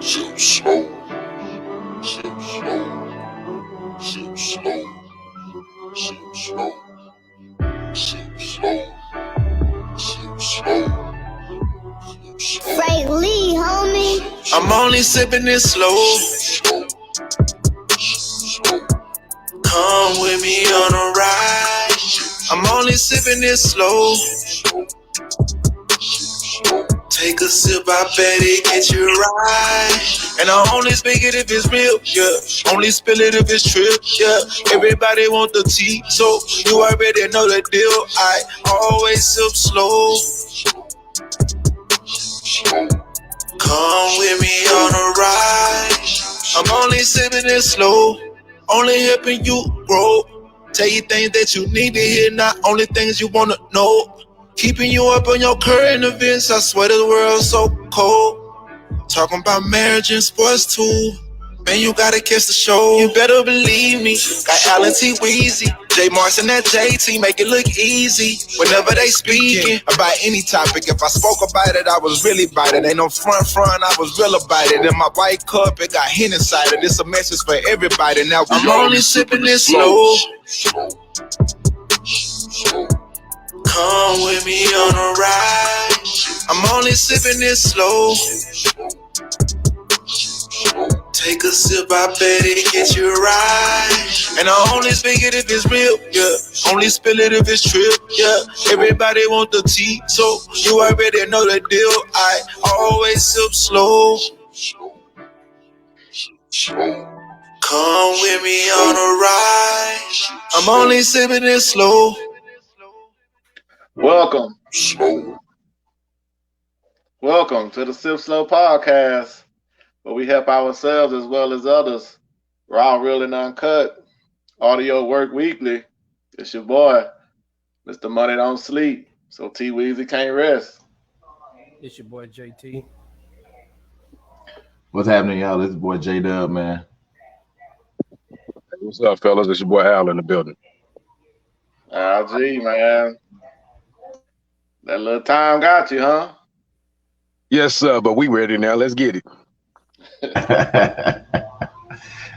Sip slow, sip slow, sip slow, sip slow, sip slow, sip slow. Frank Lee, homie. I'm only sipping it slow. Come with me on a ride. I'm only sipping it slow. Take a sip, I bet it get you right. And I only speak it if it's real, yeah. Only spill it if it's true, yeah. Everybody want the tea, so you already know the deal. I always sip slow. Come with me on a ride. I'm only sipping it slow. Only helping you grow. Tell you things that you need to hear, not only things you wanna know. Keeping you up on your current events, I swear the world's so cold. Talking about marriage and sports too. Man, you gotta catch the show. You better believe me. Got Allen T. Weezy, J. Martin, that JT, make it look easy. Whenever they speaking about any topic, if I spoke about it, I was really about it. Ain't no front, I was real about it. In my white cup, it got hen inside it. It's a message for everybody. Now I'm only sipping it slow. Come with me on a ride. I'm only sipping it slow. Take a sip, I bet it get you right. And I only speak it if it's real, yeah. Only spill it if it's true, yeah. Everybody want the tea, so you already know the deal. I always sip slow. Come with me on a ride. I'm only sipping it slow. Welcome to the Sip Slow podcast, where we help ourselves as well as others. Raw, real, and uncut. Audio work weekly. It's your boy, Mr. Money Don't Sleep. So T Weezy can't rest. It's your boy JT. What's happening, y'all? This is boy J Dub, man. Hey, what's up, fellas? It's your boy Al in the building. LG, man. That little time got you, huh? Yes, sir, but we ready now. Let's get it.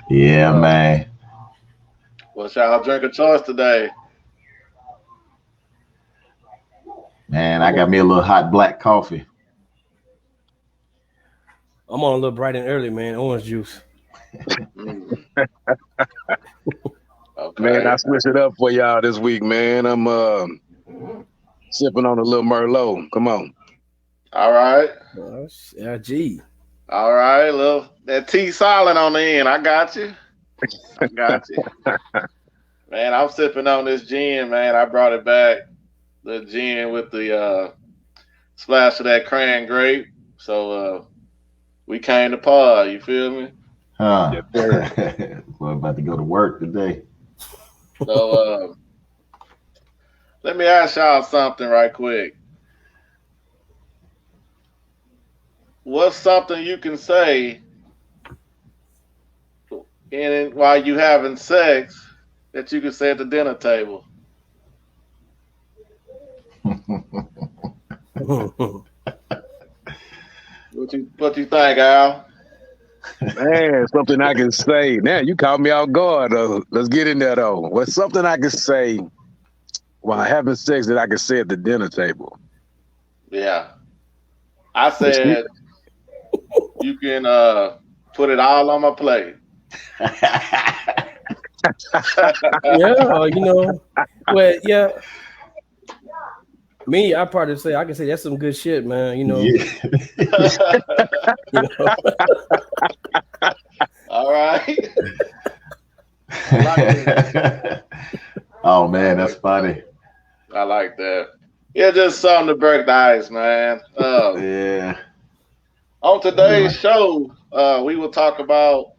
Yeah, man. What's y'all drink of choice today? Man, I got me a little hot black coffee. I'm on a little bright and early, man. Orange juice. Okay. Man, I switched it up for y'all this week, man. I'm sipping on a little Merlot. Come on. All right. Gee. All right. Little that T silent on the end. I got you. Man, I'm sipping on this gin, man. I brought it back. The gin with the splash of that cran grape. So we came to par, you feel me? Huh. We're about to go to work today. So let me ask y'all something right quick. What's something you can say while you having sex that you can say at the dinner table? What you think, Al? Man, something I can say. Now, you caught me off guard, though. Let's get in there, though. What's something I can say while having sex that I can say at the dinner table? Yeah. I said you can put it all on my plate. Yeah. Me, I probably say I can say that's some good shit, man. Yeah. All right. Oh man, that's funny. I like that. Yeah, just something to break the ice, man. Yeah. On today's show, we will talk about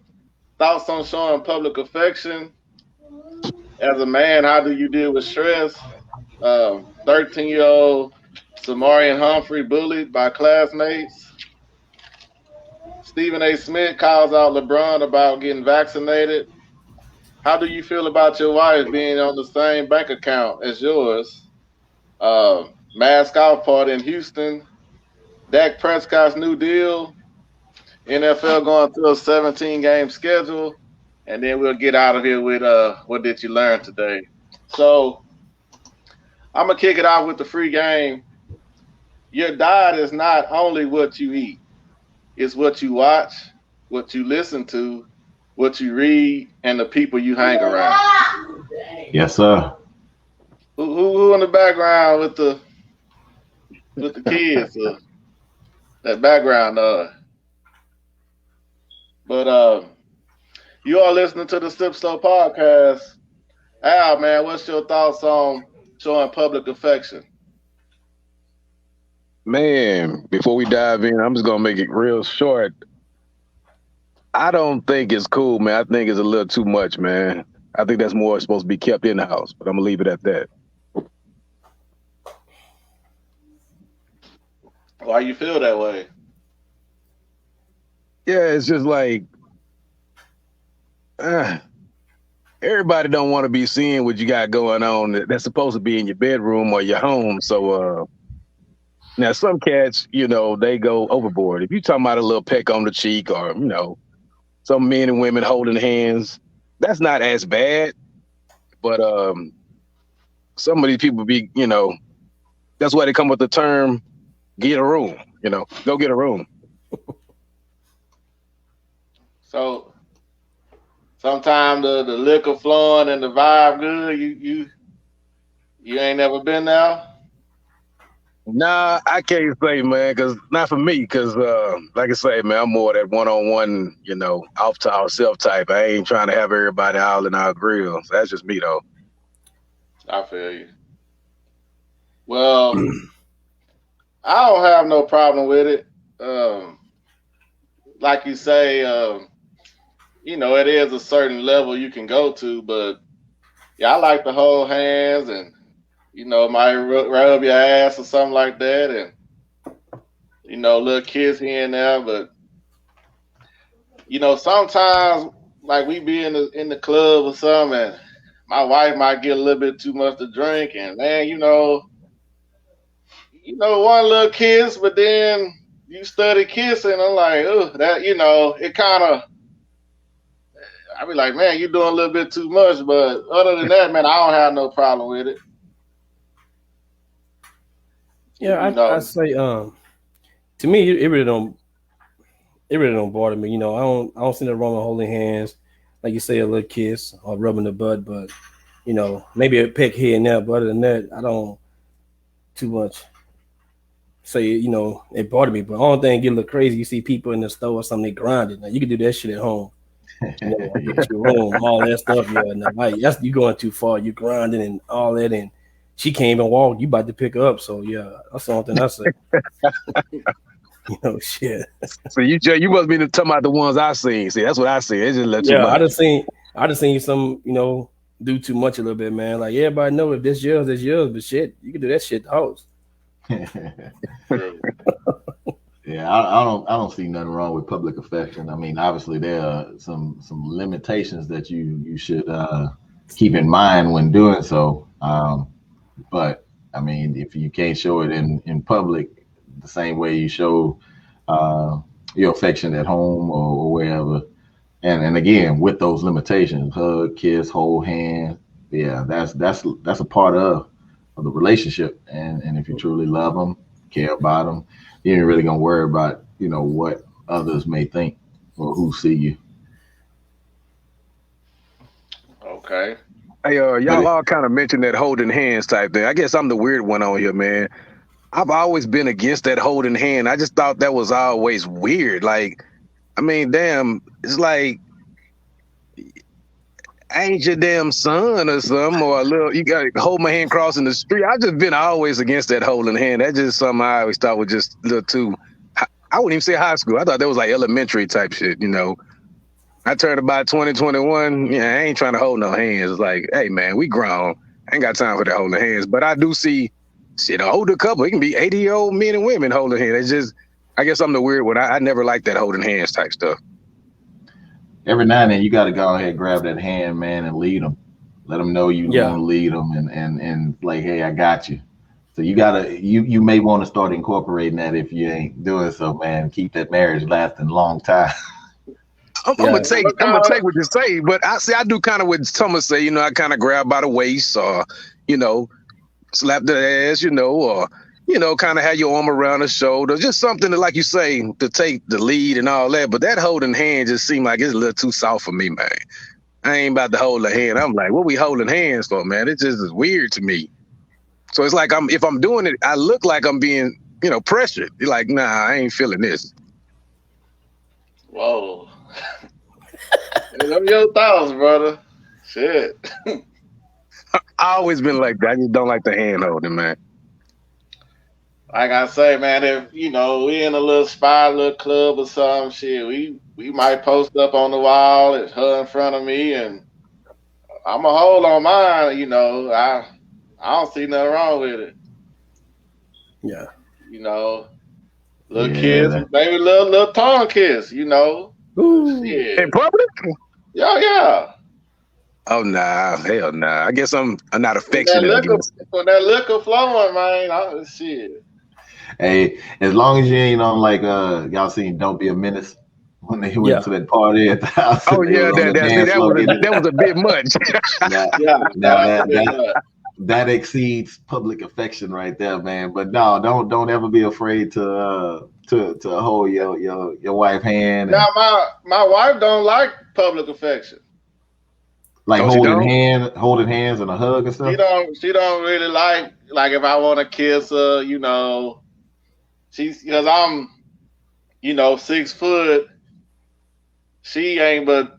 thoughts on showing public affection. As a man, how do you deal with stress? 13-year-old Simeon Humphrey bullied by classmates. Stephen A. Smith calls out LeBron about getting vaccinated. How do you feel about your wife being on the same bank account as yours? Mask off party in Houston. Dak Prescott's new deal. NFL going through a 17-game schedule, and then we'll get out of here with what did you learn today? So I'm gonna kick it off with the free game. Your diet is not only what you eat, it's what you watch, what you listen to, what you read, and the people you hang around. Yes, sir. Who in the background with the kids? That background noise. But you are listening to the Sip Slow podcast. Al, man, what's your thoughts on showing public affection? Man, before we dive in, I'm just gonna make it real short. I don't think it's cool, man. I think it's a little too much, man. I think that's more supposed to be kept in the house, but I'm gonna leave it at that. Why you feel that way? Yeah, it's just like everybody don't want to be seeing what you got going on that's supposed to be in your bedroom or your home. So now some cats, they go overboard. If you talking about a little peck on the cheek or, some men and women holding hands, that's not as bad. But some of these people be, that's why they come with the term, get a room, go get a room. So sometimes the liquor flowing and the vibe good, you ain't never been there? Nah, I can't say, man, because not for me, because like I say, man, I'm more that one-on-one, off to ourself type. I ain't trying to have everybody all in our grill. So that's just me, though. I feel you. Well, I don't have no problem with it. Like you say, it is a certain level you can go to, but yeah, I like to hold hands and, might rub your ass or something like that, and, little kiss here and there. But, sometimes, like, we be in the club or something, and my wife might get a little bit too much to drink, and, man, one little kiss, but then you study kissing. I'm like, oh, that, it kind of, I be like, man, you doing a little bit too much. But other than that, man, I don't have no problem with it. Yeah, I say, to me, it really don't bother me. I don't see nothing wrong with holding hands, like you say, a little kiss or rubbing the butt. But maybe a peck here and there. But other than that, I don't too much say it bothered me. But the only thing get a little crazy, you see people in the store or something, they grinding. Now you can do that shit at home. Get your room, all that stuff. Yeah, now, that's you going too far. You grinding and all that, and she can't even walk. You about to pick her up. So yeah, that's the only thing I say. Shit. So you must be talking about the ones I seen. See, that's what I see. It's just let you. I just seen some do too much a little bit, man. Like everybody know if this yours, it's yours. But shit, you can do that shit to hoes. Yeah, I don't see nothing wrong with public affection. I mean, obviously there are some limitations that you should keep in mind when doing so. But I mean, if you can't show it in public the same way you show your affection at home or wherever, and again with those limitations, hug, kiss, hold hand, yeah, that's a part of the relationship. And if you truly love them, care about them, you ain't really gonna worry about what others may think or who see you. Okay. Hey, y'all all kind of mentioned that holding hands type thing. I guess I'm the weird one on here, man. I've always been against that holding hand. I just thought that was always weird. Like, I mean, damn, it's like I ain't your damn son or something, or a little, you got to hold my hand crossing the street. I've just been always against that holding hand. That's just something I always thought was just a little too, I wouldn't even say high school. I thought that was like elementary type shit, I turned about 2021. Yeah, I ain't trying to hold no hands. It's like, hey, man, we grown. I ain't got time for that holding hands. But I do see, shit, an older couple. It can be 80-year-old men and women holding hands. It's just, I guess I'm the weird one. I never liked that holding hands type stuff. Every now and then you got to go ahead and grab that hand, man, and lead them. Let them know you want to lead them and like, hey, I got you. So you may want to start incorporating that if you ain't doing so, man. Keep that marriage lasting a long time. I'm gonna take what you say, but I do kind of what Thomas say. I kind of grab by the waist, or slap the ass, or kind of have your arm around the shoulder, just something that, like you say, to take the lead and all that. But that holding hand just seemed like it's a little too soft for me, man. I ain't about to hold a hand. I'm like, what we holding hands for, man? It just is weird to me. So it's like if I'm doing it, I look like I'm being, pressured. You're like, nah, I ain't feeling this. Whoa. Them your thoughts, brother. Shit. I always been like that. I just don't like the hand holding, man. Like I say, man, if we in a little spot, little club or some shit, we might post up on the wall. It's her in front of me, and I'ma hold on mine. I don't see nothing wrong with it. Yeah. Little kiss, maybe little tongue kiss. Ooh. Shit. In public? Yeah. Oh nah, hell nah. I guess I'm not affectionate. When that liquor flowing, man, shit. Hey, as long as you ain't on like y'all seen Don't Be a Menace when they went to that party at the house. Oh yeah, that was a bit much. That exceeds public affection right there, man. But no, don't ever be afraid to hold your wife's hand. Now my wife don't like public affection. Like holding hands and a hug and stuff. She don't really like if I want to kiss her, because I'm 6 foot. She ain't but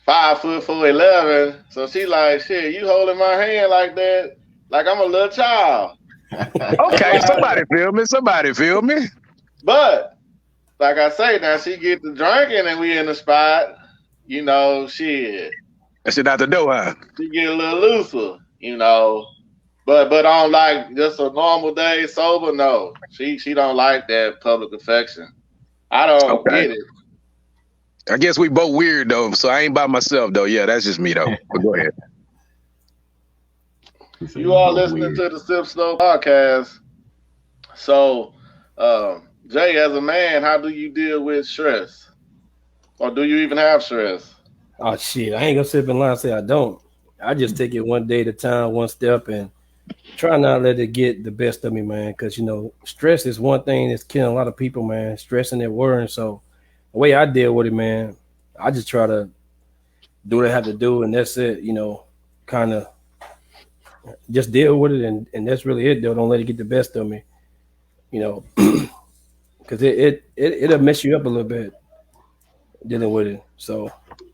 5 foot 4'11", so she like, shit, you holding my hand like that, like I'm a little child. Okay, somebody feel me. But like I say, now she get to drinking and we in the spot, shit. That shit out the door, huh? She get a little looser, But on like just a normal day sober, no. She don't like that public affection. I don't get it. I guess we both weird though, so I ain't by myself though. Yeah, that's just me though. But go ahead. You all listening to the Sip Slow podcast. So, Jay, as a man, how do you deal with stress? Or do you even have stress? Oh shit, I ain't gonna sit up and lie and say I don't. I just take it one day at a time, one step, and try not to let it get the best of me, man. Because stress is one thing that's killing a lot of people, man. Stressing and worrying. So the way I deal with it, man, I just try to do what I have to do, and that's it. Kind of just deal with it, and that's really it. Though, don't let it get the best of me. Because it'll mess you up a little bit dealing with it. So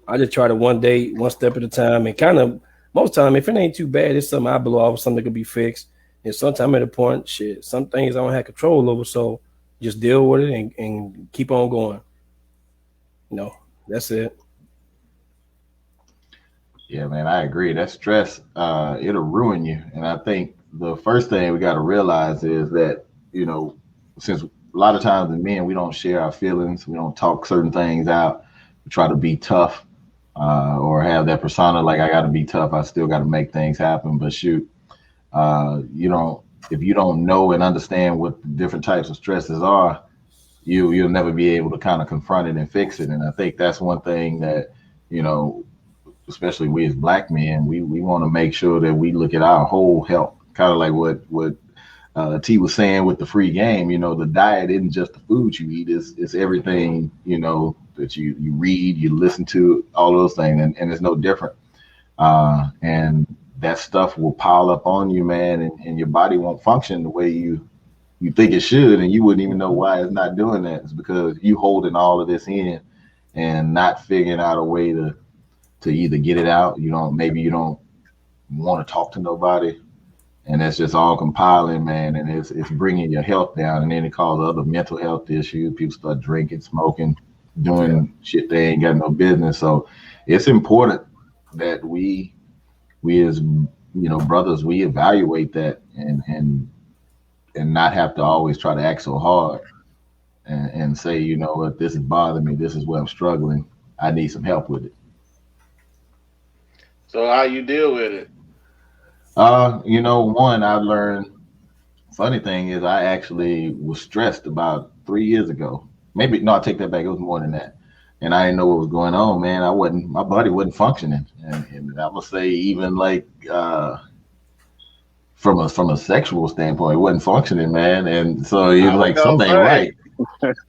I just try to one day, one step at a time, and kind of most time, if it ain't too bad, it's something I blow off, something that could be fixed. And sometimes at a point, shit, some things I don't have control over, so just deal with it and keep on going. That's it. Yeah, man, I agree. That stress, it'll ruin you. And I think the first thing we got to realize is that, since a lot of times in men, we don't share our feelings, we don't talk certain things out, we try to be tough. Or have that persona like I got to be tough. I still got to make things happen. But shoot, if you don't know and understand what the different types of stresses are, you'll never be able to kind of confront it and fix it. And I think that's one thing that especially we as black men, we want to make sure that we look at our whole health, kind of like what T was saying with the free game. The diet isn't just the food you eat; it's everything that you read, you listen to, all those things, and it's no different. And that stuff will pile up on you, man, and your body won't function the way you think it should, and you wouldn't even know why it's not doing that. It's because you holding all of this in and not figuring out a way to either get it out. Maybe you don't want to talk to nobody, and that's just all compiling, man, and it's bringing your health down, and then it causes other mental health issues. People start drinking, smoking, doing shit they ain't got no business. So it's important that we as brothers, we evaluate that and not have to always try to act so hard and say, what, this is bothering me, this is where I'm struggling, I need some help with it. So how you deal with it? One, I've learned Funny thing is, I actually was stressed about 3 years ago. Maybe no, I take that back. It was more than that, and I didn't know what was going on, man. My body wasn't functioning, and I would say even like from a sexual standpoint, it wasn't functioning, man. And so he was like, something ain't right.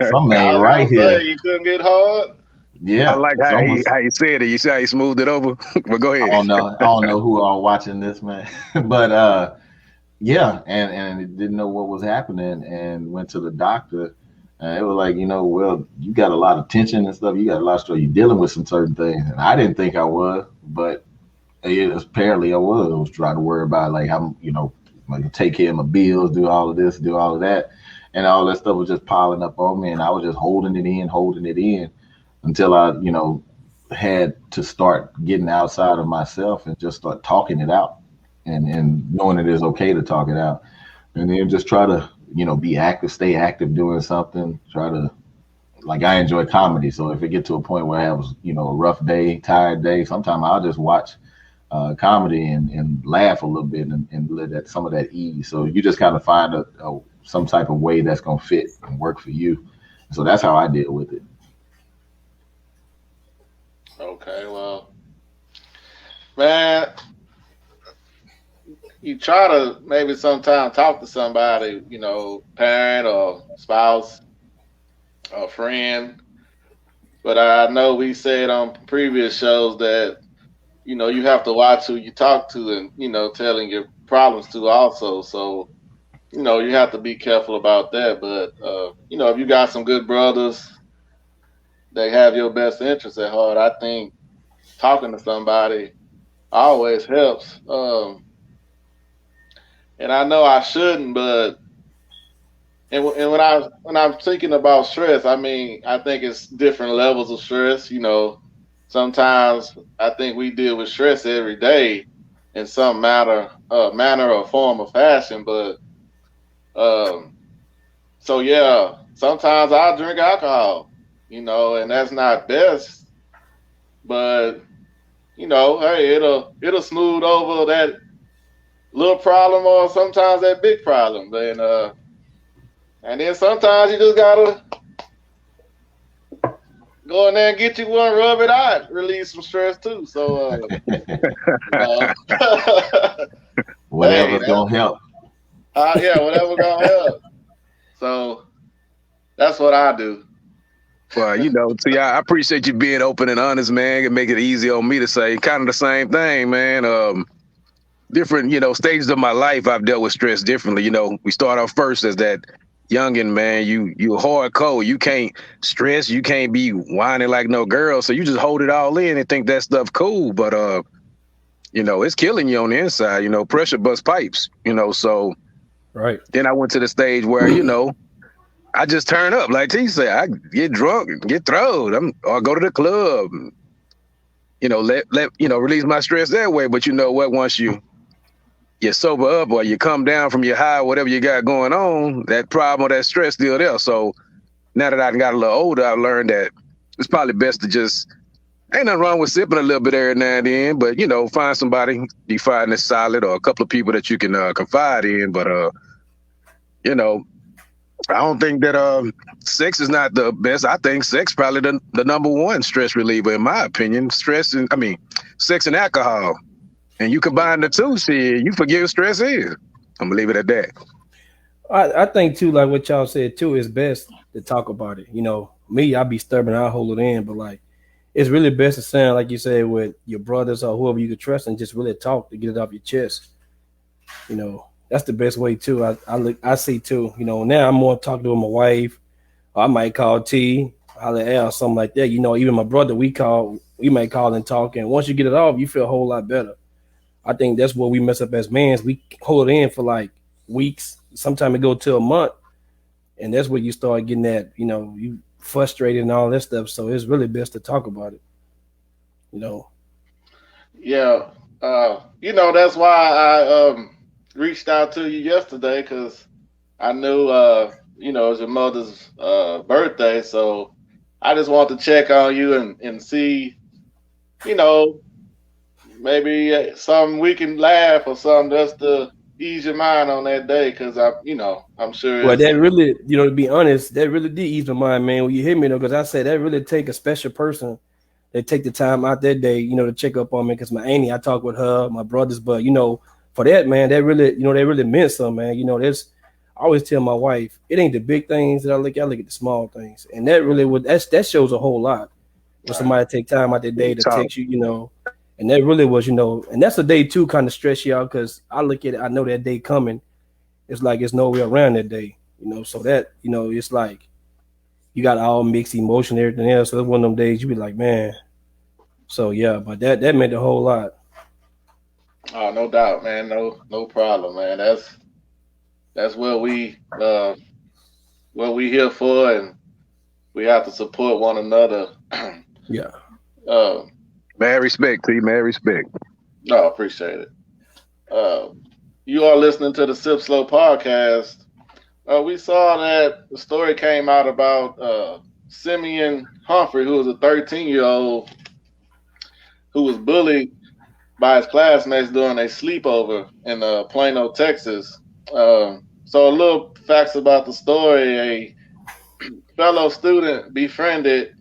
Something ain't right here. You couldn't get hard. Yeah, I like how he said it. You see how he smoothed it over. But go ahead. I don't know who are watching this, man, but yeah, and didn't know what was happening, and went to the doctor. And it was like, well, you got a lot of tension and stuff. You got a lot of stress. You're dealing with some certain things, and I didn't think I was, but apparently I was. I was trying to worry about like how like take care of my bills, do all of this, do all of that, and all that stuff was just piling up on me, and I was just holding it in until I, had to start getting outside of myself and just start talking it out, and knowing it is okay to talk it out, and then just try to, be active, stay active, doing something. Try to, like, I enjoy comedy, so if it get to a point where I have, a rough day, tired day, sometimes I'll just watch comedy and laugh a little bit and let that some of that ease. So you just kind of find some type of way that's gonna fit and work for you. So that's how I deal with it. Okay, well, man, you try to maybe sometime talk to somebody, parent or spouse or friend. But I know we said on previous shows that, you have to watch who you talk to and, telling your problems to also. So, you have to be careful about that. But, if you got some good brothers, they have your best interests at heart, I think talking to somebody always helps. And I know I shouldn't, but and when I'm thinking about stress, I mean, I think it's different levels of stress. Sometimes I think we deal with stress every day in some manner or form or fashion. But so yeah, sometimes I drink alcohol, and that's not best. But hey, it'll smooth over that little problem or sometimes that big problem. And then sometimes you just gotta go in there and get you one, rub it out, release some stress too. So whatever's gonna help. Yeah, whatever's gonna help. So that's what I do. Well, see, I appreciate you being open and honest, man, and make it easy on me to say kind of the same thing, man. Different, stages of my life, I've dealt with stress differently. We start off first as that youngin', man. You hardcore. You can't stress. You can't be whining like no girl. So you just hold it all in and think that stuff cool. But it's killing you on the inside. Pressure bust pipes. So right. Then I went to the stage where I just turn up, like T said. I get drunk, get throwed. Or go to the club. Release my stress that way. But you know what? Once you sober up or you come down from your high, whatever you got going on, that problem or that stress still there. So now that I got a little older, I've learned that it's probably best to just, ain't nothing wrong with sipping a little bit every now and then, but find somebody you find that's solid or a couple of people that you can confide in. But I don't think that sex is not the best. I think sex probably the number one stress reliever in my opinion. Sex and alcohol. And you combine the two, you forget what stress is. I'm gonna leave it at that. I think too, like what y'all said too, it's best to talk about it. Me, I'll be stubborn, I'll hold it in, but like it's really best to sound like you said with your brothers or whoever you can trust and just really talk to get it off your chest. That's the best way too. I see too. Now I'm more talking to my wife. Or I might call T, holler Al, something like that. Even my brother, we might call and talk, and once you get it off, you feel a whole lot better. I think that's what we mess up as men. We hold it in for like weeks. Sometimes it go to a month, and that's where you start getting that, you frustrated and all that stuff. So it's really best to talk about it. Yeah, that's why I reached out to you yesterday because I knew it was your mother's birthday, so I just want to check on you and see, maybe something we can laugh or something just to, ease your mind on that day? Because I'm sure. Well, that really, to be honest, that really did ease my mind, man. When you hit me though, because I said that really take a special person. They take the time out that day, to check up on me. Because my auntie, I talk with her, my brothers, but for that, man, that really, that really meant something, man. I always tell my wife, it ain't the big things that I look at the small things, and that really that shows a whole lot. When somebody take time out their day to text you, and that really was, and that's a day too kind of stress you out because I look at it, I know that day coming. It's like it's nowhere around that day, so that, it's like you got all mixed emotion and everything else. So that's one of them days you be like, man. So yeah, but that meant a whole lot. Oh, no doubt, man. No problem, man. That's what we here for, and we have to support one another. Yeah. Mad respect to you, mad respect. No, appreciate it. You are listening to the Sip Slow podcast. We saw that the story came out about Simeon Humphrey, who was a 13-year-old who was bullied by his classmates during a sleepover in Plano, Texas. So a little facts about the story. A fellow student befriended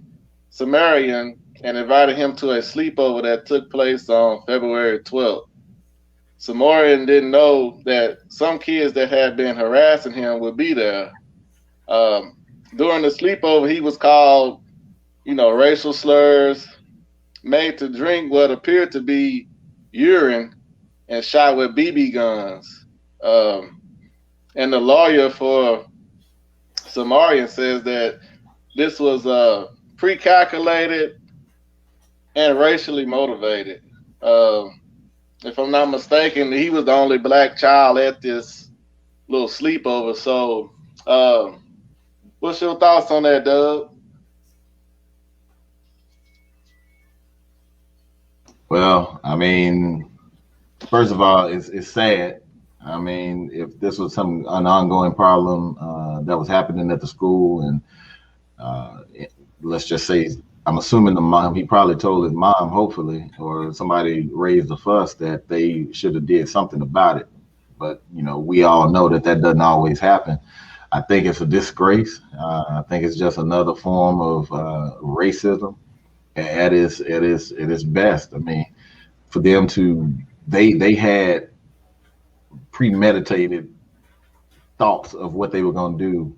Simeon and invited him to a sleepover that took place on February 12th. Simeon didn't know that some kids that had been harassing him would be there. During the sleepover, he was called, racial slurs, made to drink what appeared to be urine, and shot with BB guns. And the lawyer for Simeon says that this was pre-calculated and racially motivated. If I'm not mistaken, he was the only black child at this little sleepover. So, what's your thoughts on that, Doug? Well, I mean, first of all, it's sad. I mean, if this was an ongoing problem that was happening at the school, and let's just say, I'm assuming the mom, he probably told his mom, hopefully, or somebody raised a fuss that they should have did something about it. But, we all know that doesn't always happen. I think it's a disgrace. I think it's just another form of racism at its best. I mean, for them to, they had premeditated thoughts of what they were going to do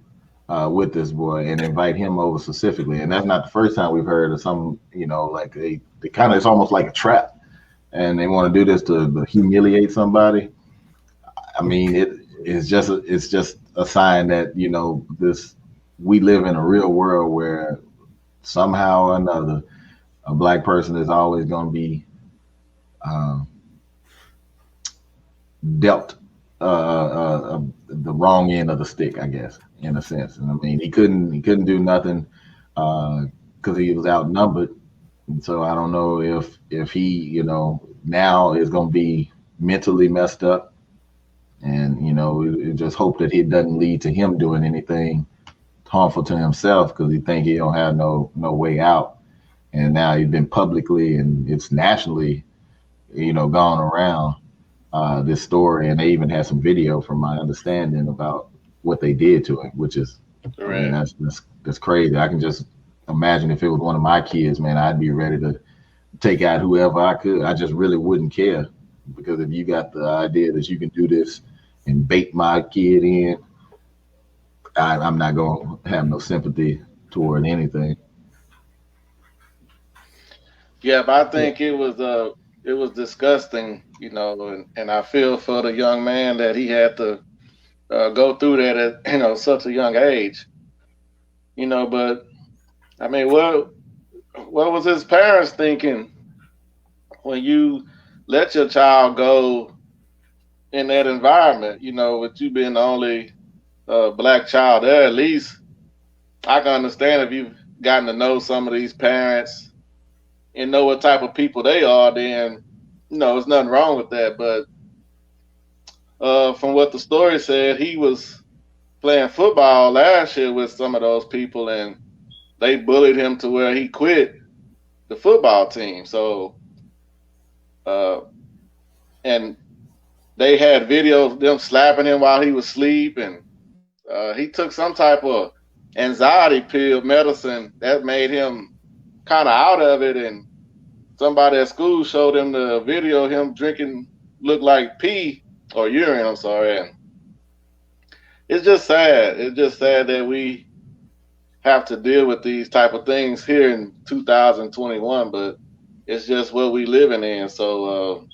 with this boy and invite him over specifically. And that's not the first time we've heard of some, like they kind of, it's almost like a trap, and they want to do this to humiliate somebody. I mean, it's just a sign that, we live in a real world where somehow or another, a black person is always going to be dealt the wrong end of the stick, I guess, in a sense. And I mean, he couldn't do nothing because he was outnumbered. And so I don't know if he, now is going to be mentally messed up. And, we just hope that it doesn't lead to him doing anything harmful to himself, because he think he don't have no way out. And now he's been publicly and it's nationally, gone around this story, and they even had some video, from my understanding, about what they did to him, which is, I mean, that's crazy. I can just imagine if it was one of my kids, man, I'd be ready to take out whoever I could. I just really wouldn't care, because if you got the idea that you can do this and bait my kid in, I'm not going to have no sympathy toward anything. Yeah, but I think it was disgusting, and I feel for the young man that he had to go through that at such a young age. But I mean, what was his parents thinking when you let your child go in that environment? With you being the only black child there, at least I can understand if you've gotten to know some of these parents and know what type of people they are, then there's nothing wrong with that. But from what the story said, he was playing football last year with some of those people, and they bullied him to where he quit the football team. So, and they had videos of them slapping him while he was asleep, and he took some type of anxiety pill medicine that made him kind of out of it. And somebody at school showed him the video of him drinking looked like pee or urine. I'm sorry. And it's just sad. It's just sad that we have to deal with these type of things here in 2021, but it's just what we living in. So,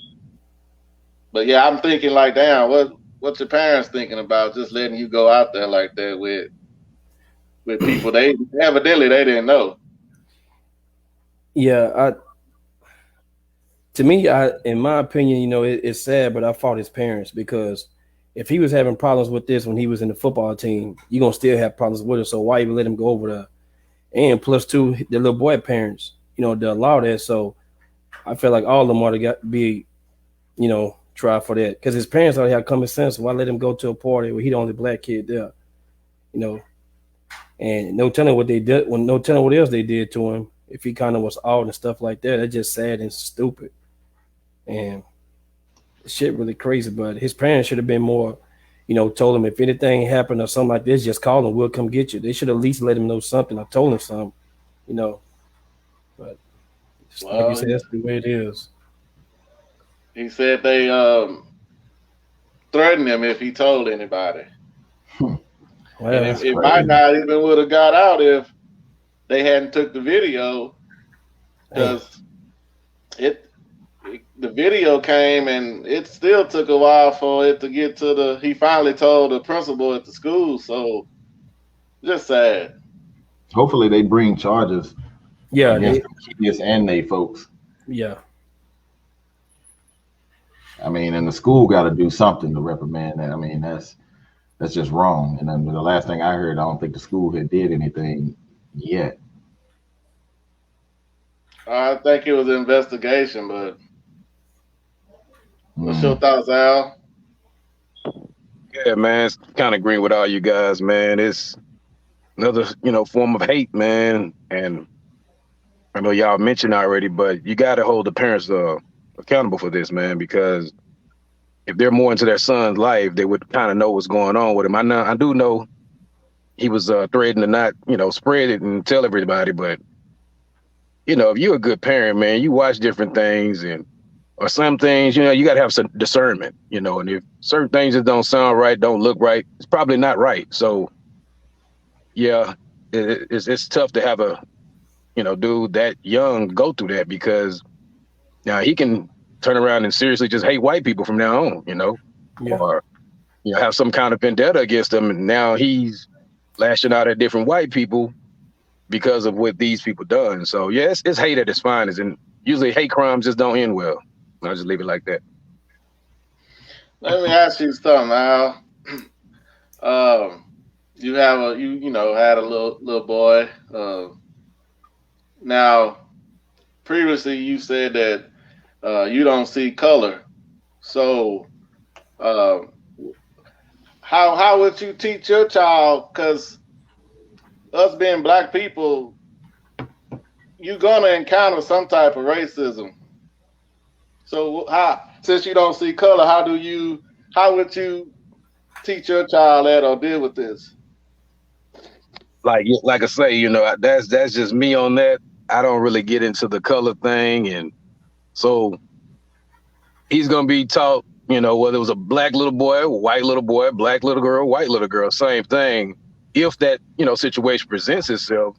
but yeah, I'm thinking like, damn, what's your parents thinking about just letting you go out there like that with people they evidently they didn't know. Yeah, to me, in my opinion, you know, it's sad, but I fought his parents because if he was having problems with this when he was in the football team, you're gonna still have problems with it. So why even let him go over there? And plus two, the little boy parents, you know, to allow that. So I feel like all of them ought to be, you know, try for that because his parents ought to have common sense. Why let him go to a party where he the only black kid there, you know? And no telling what they did, no telling what else they did to him if he kind of was out and stuff like that. That's just sad and stupid. And shit really crazy, but his parents should have been more, you know, told him if anything happened or something like this, just call him, we'll come get you. They should at least let him know something. I told him something, you know. But like you said, that's the way it is. He said they threatened him if he told anybody. Well, it might not even would have got out if they hadn't took the video, because the video came and it still took a while for it to get to he finally told the principal at the school. So just sad. Hopefully they bring charges. Yeah, against the kids and they folks. Yeah. I mean, and the school got to do something to reprimand that. I mean, that's just wrong. And then the last thing I heard, I don't think the school had did anything yet. I think it was an investigation, but what's your thoughts, Al? Yeah, man, it's kind of agreeing with all you guys, man. It's another, you know, form of hate, man. And I know y'all mentioned already, but you got to hold the parents accountable for this, man, because if they're more into their son's life, they would kind of know what's going on with him. I do know he was threatening to not, you know, spread it and tell everybody, but you know, if you're a good parent, man, you watch different things or some things, you know, you got to have some discernment, you know, and if certain things that don't sound right, don't look right, it's probably not right. So, yeah, it's tough to have a, you know, dude that young go through that, because now he can turn around and seriously just hate white people from now on, you know, or, you know, have some kind of vendetta against them. And now he's lashing out at different white people because of what these people done. So yeah, it's hate at its finest, and usually hate crimes just don't end well. I'll just leave it like that. Let me ask you something, Al. You have you know had a little boy. Now, previously you said that you don't see color. So, how would you teach your child? Because us being black people, you're gonna encounter some type of racism. So since you don't see color, how would you teach your child that or deal with this? Like I say, you know, that's just me on that. I don't really get into the color thing, and so he's gonna be taught, you know, whether it was a black little boy, white little boy, black little girl, white little girl, same thing. If that, you know, situation presents itself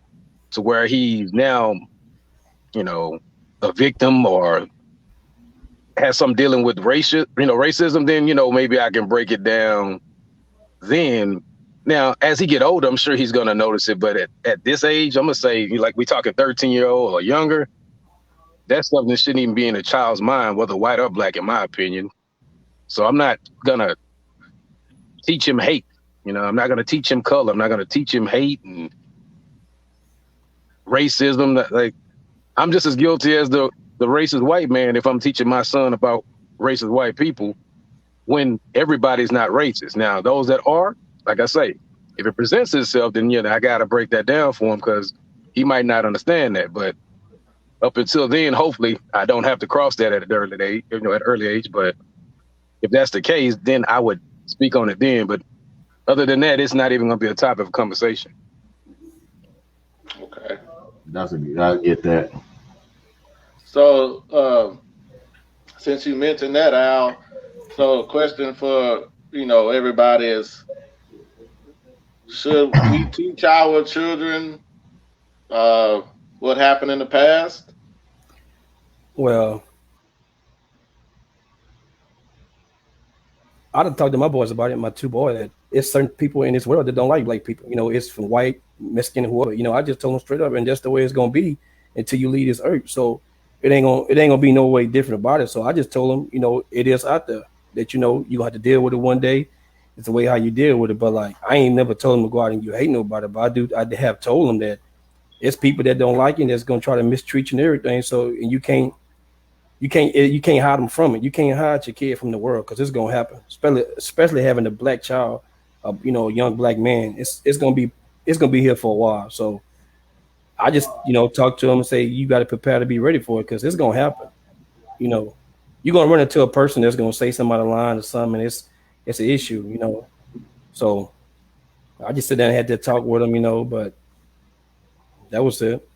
to where he's now, you know, a victim or has some dealing with racism, then, you know, maybe I can break it down then. Now, as he get older, I'm sure he's going to notice it. But at this age, I'm going to say, like, we talking 13-year-old or younger, that's something that shouldn't even be in a child's mind, whether white or black, in my opinion. So I'm not going to teach him hate. You know, I'm not going to teach him color. I'm not going to teach him hate and racism. Like, I'm just as guilty as the racist white man if I'm teaching my son about racist white people when everybody's not racist. Now, those that are, like I say, if it presents itself, then, you know, I got to break that down for him because he might not understand that. But up until then, hopefully, I don't have to cross that at an early age. But If that's the case, then I would speak on it then. But other than that, it's not even going to be a topic of conversation. Okay. I get that. So, since you mentioned that, Al, so question for, everybody is, should we teach our children what happened in the past? Well, I done talked to my boys about it, my two boys, that it's certain people in this world that don't like black people. It's from white, Mexican, whoever. I just told them straight up, and that's the way it's gonna be until you leave this earth. So it ain't gonna be no way different about it. So I just told them, it is out there that you gonna have to deal with it one day. It's the way how you deal with it. But like, I ain't never told them to go out and you hate nobody. But I have told them that it's people that don't like it that's gonna try to mistreat you and everything. So and you can't hide them from it. You can't hide your kid from the world because it's gonna happen. Especially having a black child, a young black man. It's gonna be here for a while. So I just talk to them and say you got to prepare to be ready for it because it's gonna happen. You're gonna run into a person that's gonna say something out of line or something. And it's an issue. So I just sit down and had to talk with them. But that was it.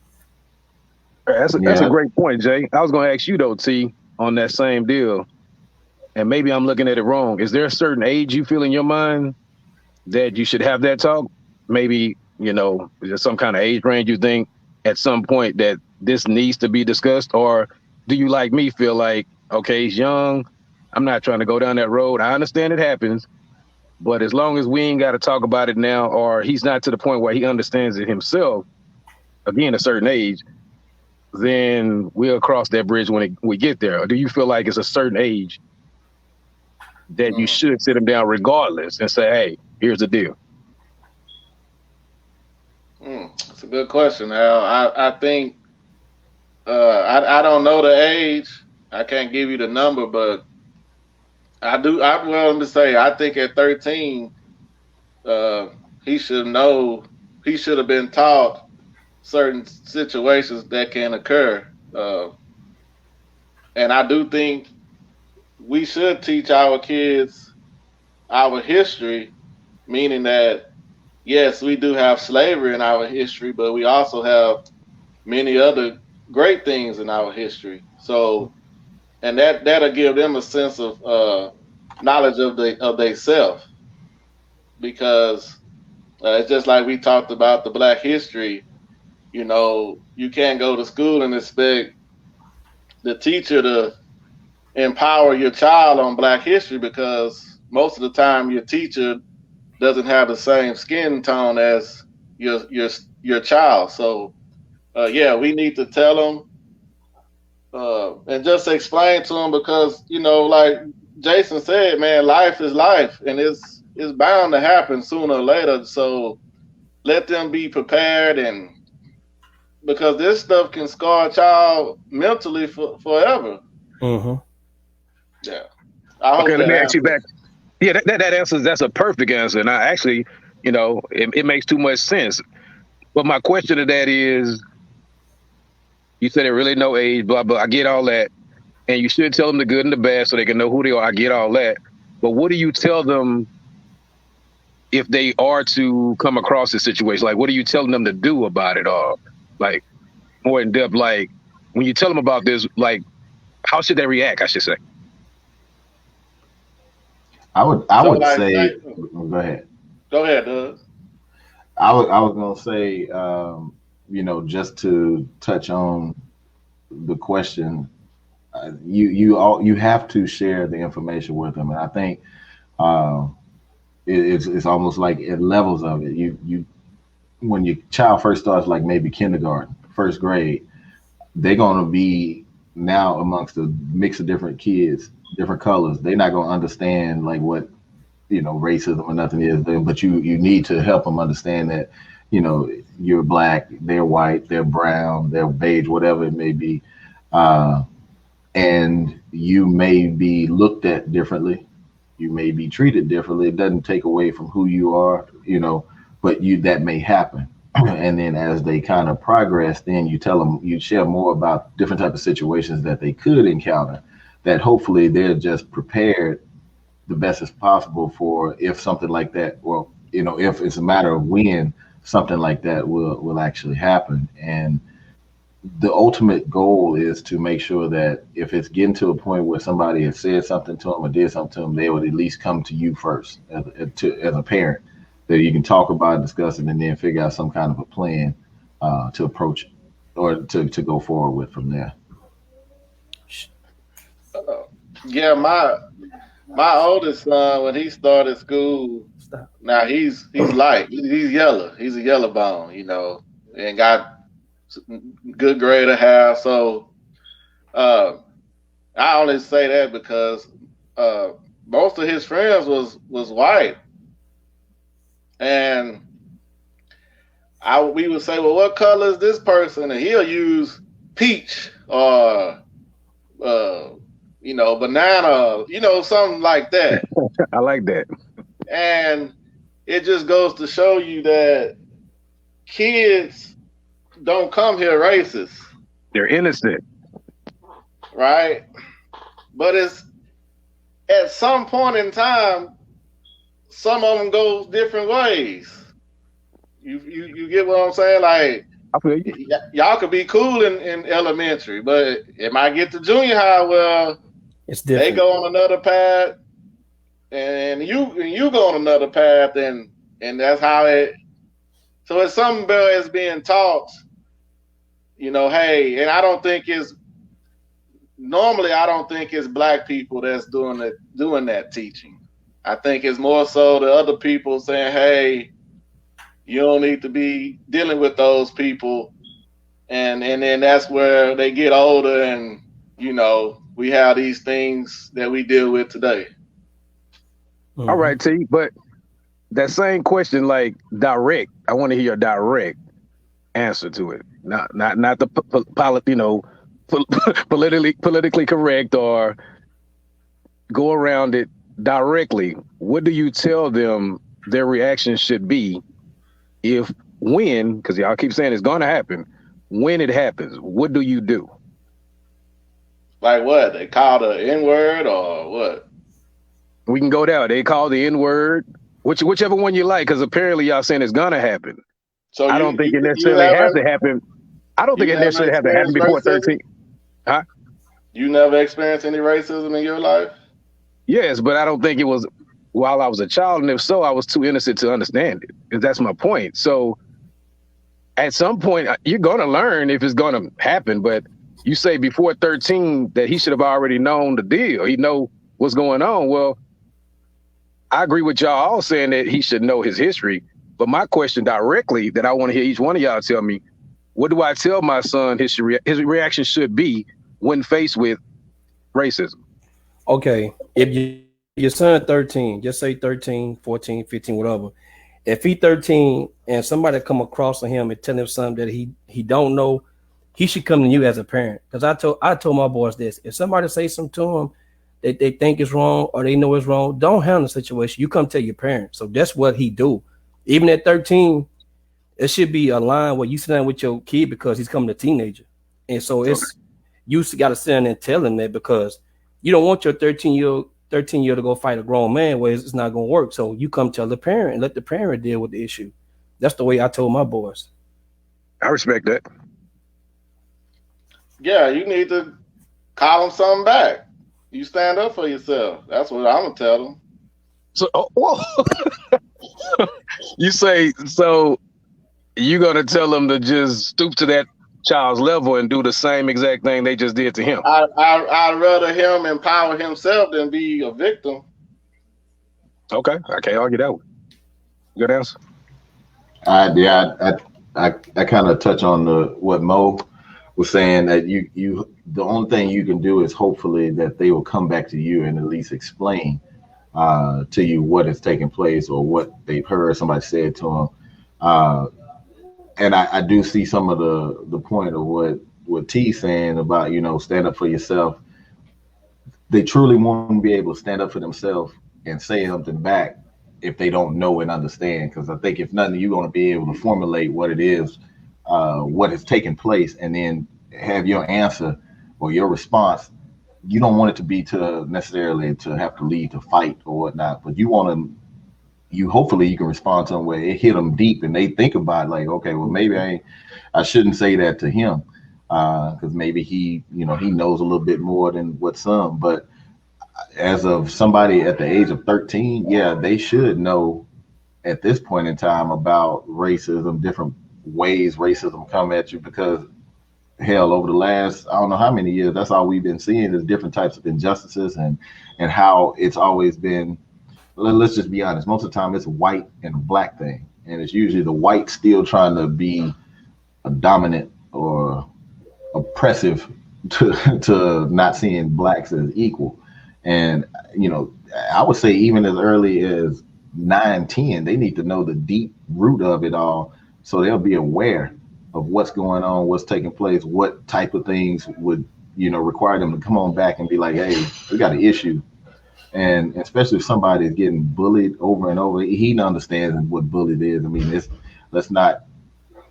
That's a great point, Jay. I was going to ask you, though, T, on that same deal, and maybe I'm looking at it wrong. Is there a certain age you feel in your mind that you should have that talk? Maybe, is there some kind of age range you think at some point that this needs to be discussed? Or do you, like me, feel like, okay, he's young, I'm not trying to go down that road. I understand it happens, but as long as we ain't got to talk about it now, or he's not to the point where he understands it himself, again, a certain age, then we'll cross that bridge when we get there. Or do you feel like it's a certain age that you should sit him down regardless and say, hey, here's the deal? That's a good question, Al. I think I don't know the age. I can't give you the number, but I do. I'm willing to say I think at 13, he should know. He should have been taught certain situations that can occur. And I do think we should teach our kids our history, meaning that, yes, we do have slavery in our history, but we also have many other great things in our history. So, and that'll give them a sense of knowledge of their self, because it's just like we talked about the Black history. You can't go to school and expect the teacher to empower your child on Black history, because most of the time your teacher doesn't have the same skin tone as your child. So, we need to tell them and just explain to them, because, like Jason said, man, life is life, and it's bound to happen sooner or later. So let them be prepared, and because this stuff can scar a child mentally forever. Mm-hmm. Yeah. Okay, let me ask you back. Yeah, that answers. That's a perfect answer, and I actually, it makes too much sense. But my question to that is, you said there really no age, blah blah. I get all that, and you should tell them the good and the bad so they can know who they are. I get all that, but what do you tell them if they are to come across this situation? Like, what are you telling them to do about it, or like more in depth? Like, when you tell them about this, like, how should they react? I should say. I would say. Go ahead. Go ahead, Doug. I was gonna say, just to touch on the question, you have to share the information with them, and I think it's almost like at levels of it. You when your child first starts, like maybe kindergarten, first grade, they're gonna be now amongst a mix of different kids, different colors. They're not gonna understand like what racism or nothing is, but you need to help them understand that you're Black, they're white, they're brown, they're beige, whatever it may be, and you may be looked at differently, you may be treated differently. It doesn't take away from who you are, but that may happen. And then as they kind of progress, then you tell them, you share more about different types of situations that they could encounter, that hopefully they're just prepared the best as possible for if something like that, or if it's a matter of when something like that will actually happen. And the ultimate goal is to make sure that if it's getting to a point where somebody has said something to them or did something to them, they would at least come to you first as a parent, that you can talk about it, discuss it, and then figure out some kind of a plan to approach or to go forward with from there. Yeah, my oldest son, when he started school, now he's light, he's yellow, he's a yellow bone, and got good grade to have. So I only say that because most of his friends was white, and we would say, well, what color is this person? And he'll use peach or banana, something like that. I like that. And it just goes to show you that kids don't come here racist. They're innocent. Right? But it's at some point in time, some of them go different ways. You get what I'm saying? Like, I feel you. Y'all could be cool in elementary, but it might get to junior high where it's different. They go on another path, and you go on another path, and that's how it. So it's something that's being taught. Hey, and I don't think it's black people that's doing that teaching. I think it's more so the other people saying, hey, you don't need to be dealing with those people, and then that's where they get older, and we have these things that we deal with today. Mm-hmm. All right, T, but that same question, like direct, I want to hear your direct answer to it. Not the politically correct or go around it directly. What do you tell them their reaction should be because y'all keep saying it's going to happen, when it happens, what do you do? Like what? They call the N-word or what? We can go down. They call the N-word, whichever one you like, because apparently y'all saying it's going to happen. So I don't think it necessarily has to happen. I don't think it necessarily has to happen before 13. Huh? You never experienced any racism in your life? Yes, but I don't think it was while I was a child, and if so, I was too innocent to understand it. Because that's my point. So at some point, you're going to learn if it's going to happen, but you say before 13 that he should have already known the deal. He know what's going on. Well, I agree with y'all all saying that he should know his history. But my question directly that I want to hear each one of y'all tell me, what do I tell my son his reaction should be when faced with racism? Okay, if your son 13, just say 13, 14, 15, whatever. If he 13 and somebody come across to him and tell him something that he don't know, he should come to you as a parent. Because I told my boys this: if somebody say something to him that they think is wrong or they know it's wrong, don't handle the situation. You come tell your parent. So that's what he do. Even at 13, it should be a line where you sit down with your kid because he's coming a teenager. And so it's you got to sit down and tell him that, because you don't want your 13-year-old to go fight a grown man where it's not going to work. So you come tell the parent and let the parent deal with the issue. That's the way I told my boys. I respect that. Yeah, you need to call them something back. You stand up for yourself. That's what I'm going to tell them. So, you say, so you're going to tell them to just stoop to that child's level and do the same exact thing they just did to him? I'd rather him empower himself than be a victim. Okay, I can't argue that one. Good answer. I kind of touch on what Mo was saying, that you the only thing you can do is hopefully that they will come back to you and at least explain to you what is taking place or what they've heard somebody said to them. And I do see some of the point of what T's saying about, stand up for yourself. They truly want to be able to stand up for themselves and say something back if they don't know and understand. Because I think if nothing, you're going to be able to formulate what it is, what has taken place, and then have your answer or your response you don't want it to be to necessarily to have to lead to fight or whatnot, but you want to, hopefully you can respond to them where it hit them deep and they think about like, okay, well maybe I shouldn't say that to him because maybe he knows a little bit more than what some. But as of somebody at the age of 13, yeah, they should know at this point in time about racism, different ways racism come at you, because hell, over the last, I don't know how many years, that's all we've been seeing is different types of injustices and how it's always been, let's just be honest, most of the time it's a white and a black thing. And it's usually the white still trying to be a dominant or oppressive to not seeing blacks as equal. And, I would say even as early as 9, 10, they need to know the deep root of it all. So they'll be aware of what's going on, what's taking place, what type of things would, require them to come on back and be like, hey, we got an issue. And especially if somebody is getting bullied over and over, he understands what bullied is. I mean, let's not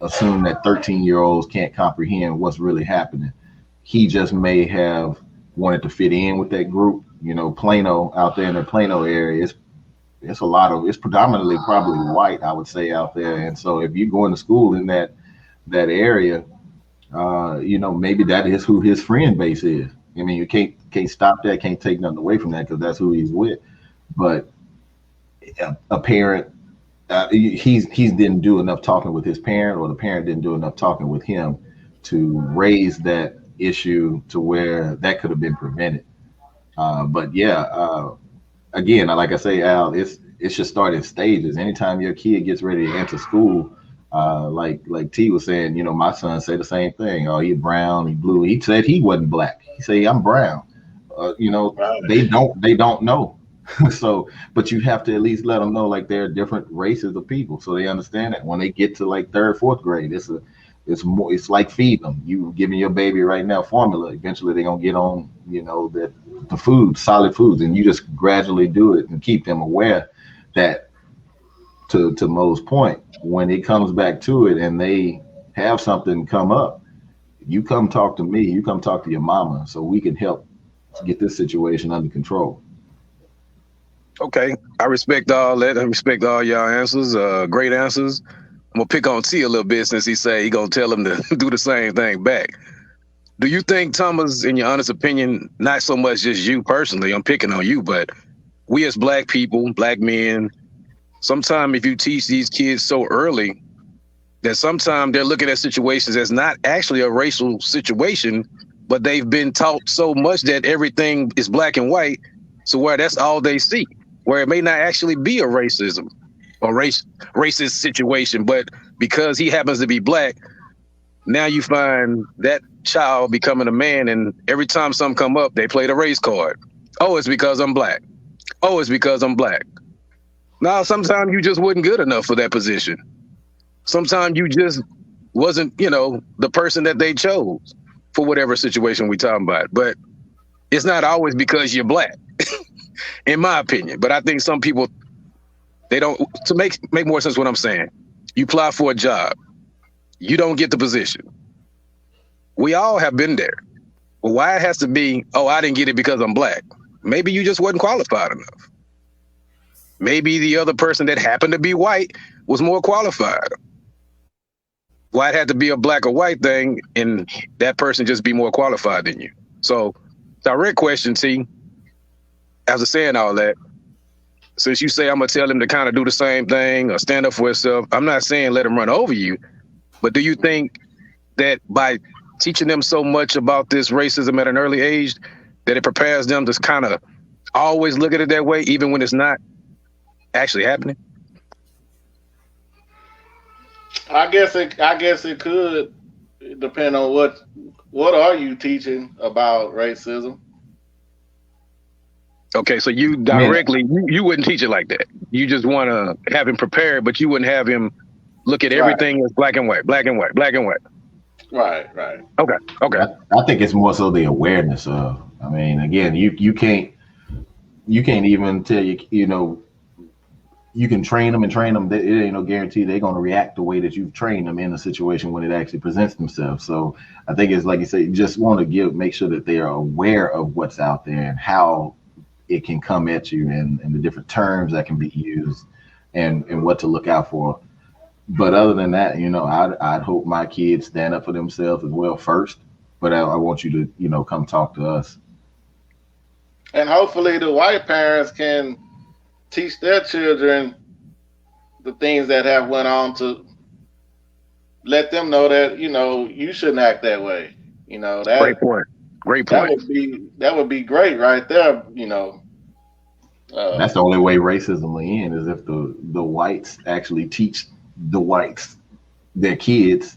assume that 13-year-olds can't comprehend what's really happening. He just may have wanted to fit in with that group. Plano, out there in the Plano area, it's predominantly probably white, I would say, out there. And so if you're going to school in that area, maybe that is who his friend base is. I mean, you can't stop that, can't take nothing away from that because that's who he's with. But a parent, he didn't do enough talking with his parent, or the parent didn't do enough talking with him to raise that issue to where that could have been prevented. But yeah, again, like I say, Al, it should start in stages. Anytime your kid gets ready to enter school, like T was saying, my son said the same thing. Oh, he's brown, he blue. He said he wasn't black. He said, I'm brown. They don't know. So, but you have to at least let them know, like, there are different races of people, so they understand that when they get to like 3rd, 4th grade, it's like feeding them. You giving your baby right now formula. Eventually, they're gonna get on, the food, solid foods, and you just gradually do it and keep them aware that, to Mo's point, when it comes back to it and they have something come up, you come talk to me, you come talk to your mama, so we can help get this situation under control. Okay, I respect all that. I respect all y'all answers. Great answers. I'm gonna pick on T a little bit since he say he gonna tell him to do the same thing back. Do you think, Thomas, in your honest opinion, not so much just you personally, I'm picking on you, but we as black people, black men, sometimes if you teach these kids so early that sometimes they're looking at situations as not actually a racial situation, but they've been taught so much that everything is black and white, so where that's all they see, where it may not actually be a racism or racist situation, but because he happens to be black, now you find that child becoming a man, and every time something come up, they play the race card. Oh, it's because I'm black. Oh, it's because I'm black. Now, sometimes you just wasn't good enough for that position. Sometimes you just wasn't, the person that they chose for whatever situation we talking about. But it's not always because you're black, in my opinion. But I think some people, they don't, to make more sense what I'm saying. You apply for a job. You don't get the position. We all have been there. Well, why it has to be, oh, I didn't get it because I'm black. Maybe you just wasn't qualified enough. Maybe the other person that happened to be white was more qualified. Why it had to be a black or white thing and that person just be more qualified than you? So, direct question, T, after saying all that, since you say I'm going to tell him to kind of do the same thing or stand up for himself, I'm not saying let him run over you, but do you think that by teaching them so much about this racism at an early age, that it prepares them to kind of always look at it that way, even when it's not actually happening? I guess it could depend on what are you teaching about racism. Okay, so you directly, you wouldn't teach it like that. You just want to have him prepared, but you wouldn't have him look at everything as black and white, black and white, black and white. Right. Okay. I think it's more so the awareness of. I mean, again, you can't even tell you can train them. It ain't no guarantee they're going to react the way that you've trained them in a situation when it actually presents themselves. So I think it's like you say, you just want to make sure that they are aware of what's out there and how it can come at you, and the different terms that can be used, and what to look out for. But other than that, I'd hope my kids stand up for themselves as well first. But I want you to, come talk to us. And hopefully the white parents can teach their children the things that have went on, to let them know that, you shouldn't act that way. That great point. That would be great right there. That's the only way racism will end, is if the whites actually teach the whites, their kids,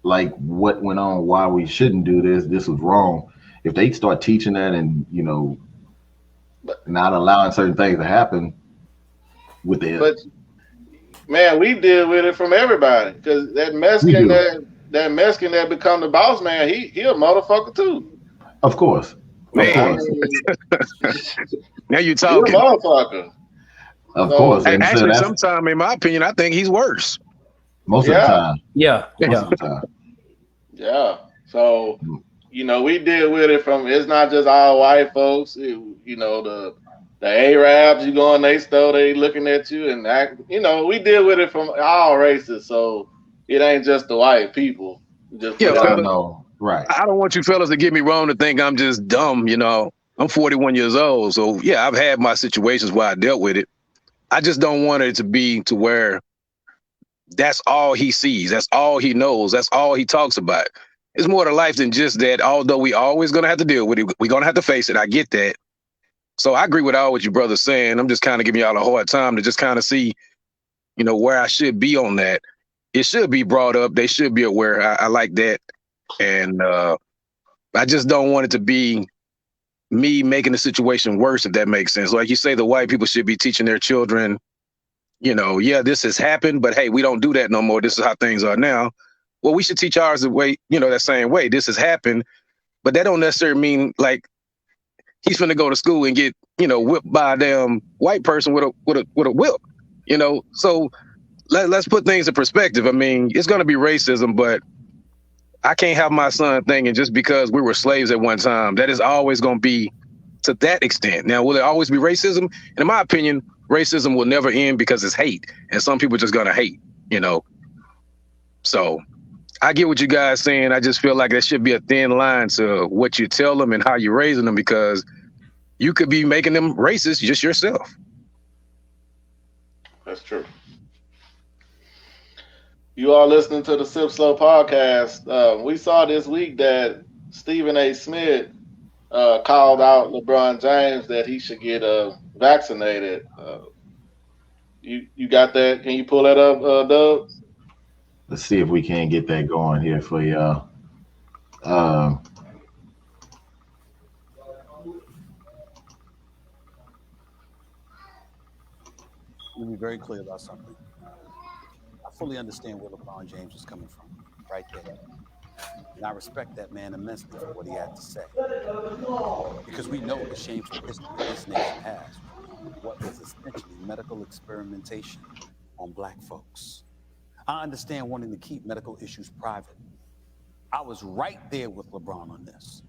like what went on, why we shouldn't do this was wrong. If they start teaching that and not allowing certain things to happen with it. But man, we deal with it from everybody, because that Mexican that become the boss man, he a motherfucker too. Of course. Man. Now you talking. He a motherfucker. Of course. And actually, sometimes, in my opinion, I think he's worse. Most of the time. Yeah. Most of the time. Yeah. So, we deal with it from, it's not just all white folks. The Arabs, you go in their store, they looking at you and act, we deal with it from all races. So it ain't just the white people. Right. I don't want you fellas to get me wrong to think I'm just dumb. I'm 41 years old. So yeah, I've had my situations where I dealt with it. I just don't want it to be to where that's all he sees. That's all he knows. That's all he talks about. It's more to life than just that. Although we always going to have to deal with it. We're going to have to face it. I get that. So I agree with all what you brothers saying. I'm just kind of giving y'all a hard time to just kind of see, where I should be on that. It should be brought up. They should be aware. I like that. And I just don't want it to be me making the situation worse, if that makes sense. Like you say, the white people should be teaching their children, this has happened, but hey, we don't do that no more. This is how things are now. Well, we should teach ours the way, that same way. This has happened, but that don't necessarily mean like he's going to go to school and get, whipped by a damn white person with a whip, So let's put things in perspective. I mean, it's going to be racism, but I can't have my son thinking just because we were slaves at one time, that is always going to be to that extent. Now, will it always be racism? And in my opinion, racism will never end because it's hate. And some people are just going to hate, So I get what you guys saying. I just feel like there should be a thin line to what you tell them and how you're raising them, because you could be making them racist just yourself. That's true. You are listening to the Sip Slow podcast. We saw this week that Stephen A. Smith called out LeBron James that he should get vaccinated. You got that? Can you pull that up, Doug? Let's see if we can get that going here for y'all. Let me be very clear about something. I fully understand where LeBron James is coming from, right there. And I respect that man immensely for what he had to say. Because we know the shameful history this nation has, what is essentially medical experimentation on Black folks. I understand wanting to keep medical issues private. I was right there with LeBron on this.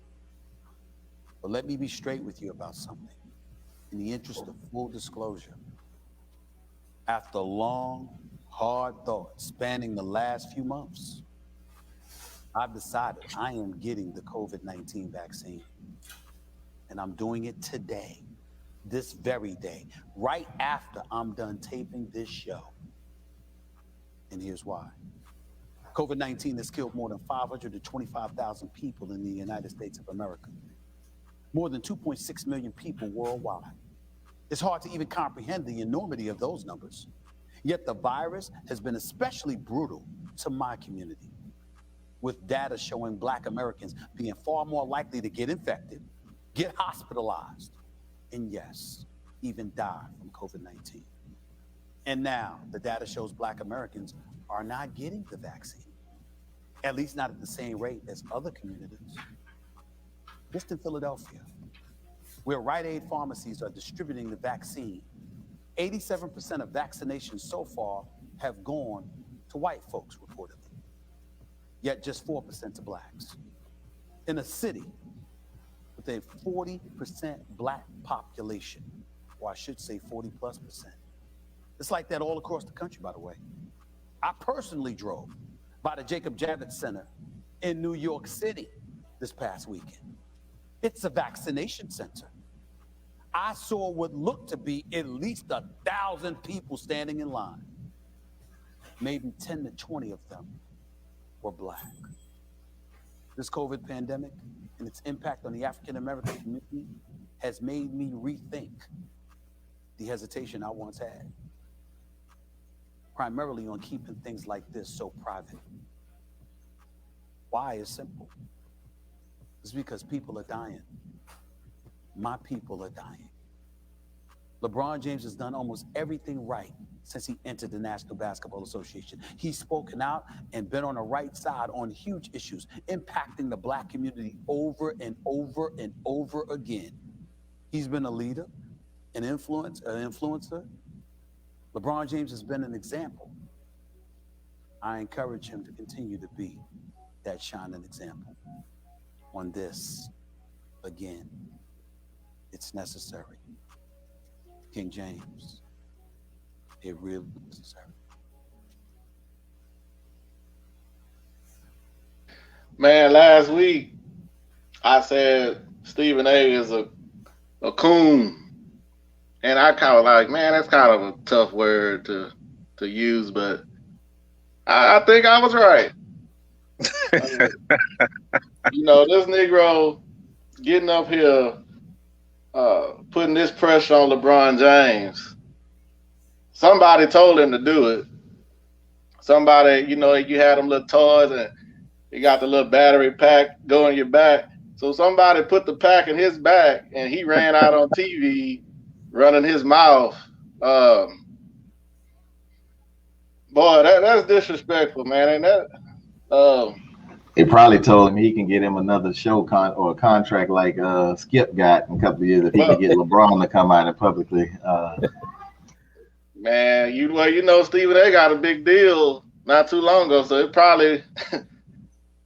But let me be straight with you about something. In the interest of full disclosure, after long, hard thought spanning the last few months, I've decided I am getting the COVID-19 vaccine. And I'm doing it today, this very day, right after I'm done taping this show. And here's why. COVID-19 has killed more than 525,000 people in the United States of America. More than 2.6 million people worldwide. It's hard to even comprehend the enormity of those numbers. Yet the virus has been especially brutal to my community, with data showing Black Americans being far more likely to get infected, get hospitalized, and yes, even die from COVID-19. And now the data shows Black Americans are not getting the vaccine, at least not at the same rate as other communities. Just in Philadelphia, where Rite Aid pharmacies are distributing the vaccine, 87% of vaccinations so far have gone to white folks, reportedly, yet just 4% to blacks. In a city with a 40% black population, or I should say 40+%. It's like that all across the country, by the way. I personally drove by the Jacob Javits Center in New York City this past weekend. It's a vaccination center. I saw what looked to be at least 1,000 people standing in line. Maybe 10 to 20 of them were black. This COVID pandemic and its impact on the African-American community has made me rethink the hesitation I once had, primarily on keeping things like this so private. Why is simple. It's because people are dying. My people are dying. LeBron James has done almost everything right since he entered the National Basketball Association. He's spoken out and been on the right side on huge issues impacting the black community over and over and over again. He's been a leader, an influencer. LeBron James has been an example. I encourage him to continue to be that shining example. On this, again, it's necessary. King James, it really is necessary. Man, last week I said Stephen A is a coon. And I kind of like, man, that's kind of a tough word to use, but I think I was right. You know, this Negro getting up here, putting this pressure on LeBron James. Somebody told him to do it. Somebody, you know, you had them little toys and you got the little battery pack going in your back. So somebody put the pack in his back and he ran out on TV running his mouth. Boy, that's disrespectful, man. Ain't that? They probably told him he can get him another show or a contract like Skip got in a couple of years if he could get LeBron to come out and publicly. Man, you know, Stephen A got a big deal not too long ago, so it probably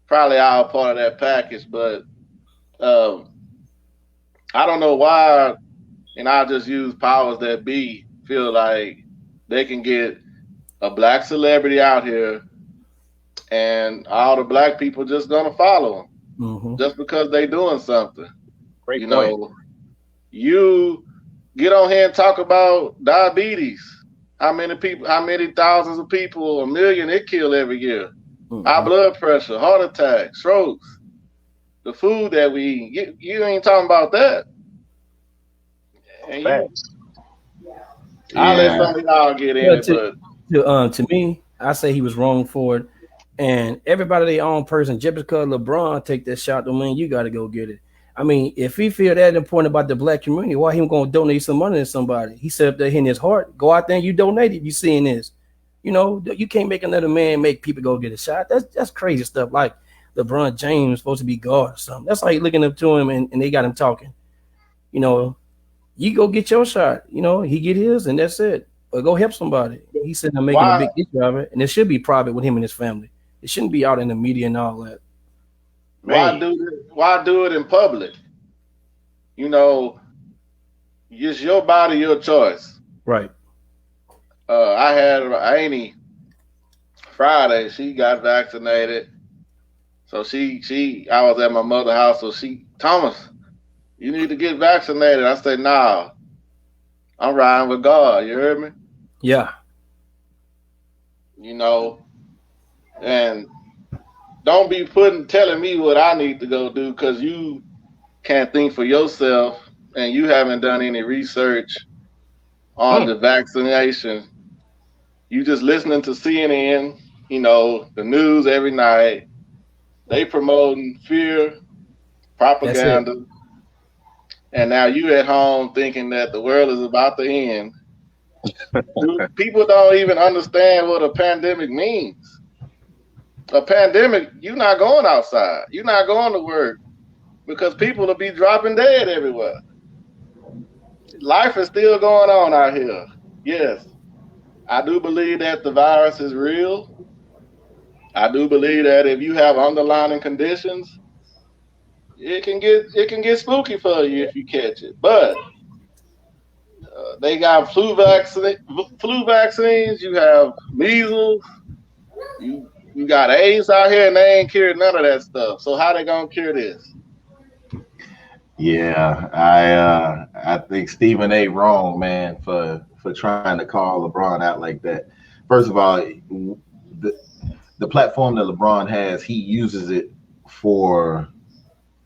all part of that package. But I don't know why, and I'll just use powers that be, feel like they can get a black celebrity out here and all the black people just gonna follow them just because they doing something. Great you point. know, you get on here and talk about diabetes. How many thousands of people, 1 million it kill every year. High blood pressure, heart attack, strokes, the food that we eat. You ain't talking about that. And I'll let some of y'all get in it, but to me, I say he was wrong for it. And everybody their own person. Just because LeBron take that shot, don't mean you got to go get it. I mean, if he feel that important about the black community, why he going to donate some money to somebody? He said up there in his heart, go out there and you donate it. You seeing this. You know, you can't make another man make people go get a shot. That's crazy stuff. Like LeBron James supposed to be God or something. That's how he looking up to him and they got him talking. You know, you go get your shot. You know, he get his and that's it. But go help somebody. He's sitting there making a big issue of it. And it should be private with him and his family. It shouldn't be out in the media and all that. Why do it in public? You know, it's your body, your choice. Right. I had Amy Friday. She got vaccinated. So I was at my mother's house. So Thomas, you need to get vaccinated. I said, nah, I'm riding with God. You heard me? Yeah. You know, and don't be telling me what I need to go do because you can't think for yourself and you haven't done any research on the vaccination. You just listening to CNN, you know, the news every night. They promoting fear, propaganda. And now you at home thinking that the world is about to end. People don't even understand what a pandemic means. A pandemic, you're not going outside. You're not going to work because people will be dropping dead everywhere. Life is still going on out here. yes, I do believe that the virus is real. I do believe that if you have underlying conditions, it can get spooky for you if you catch it. But they got flu vaccines. You have measles. You got AIDS out here, and they ain't cured none of that stuff. So how they gonna cure this? Yeah, I think Stephen A. wrong, man, for trying to call LeBron out like that. First of all, the platform that LeBron has, he uses it for,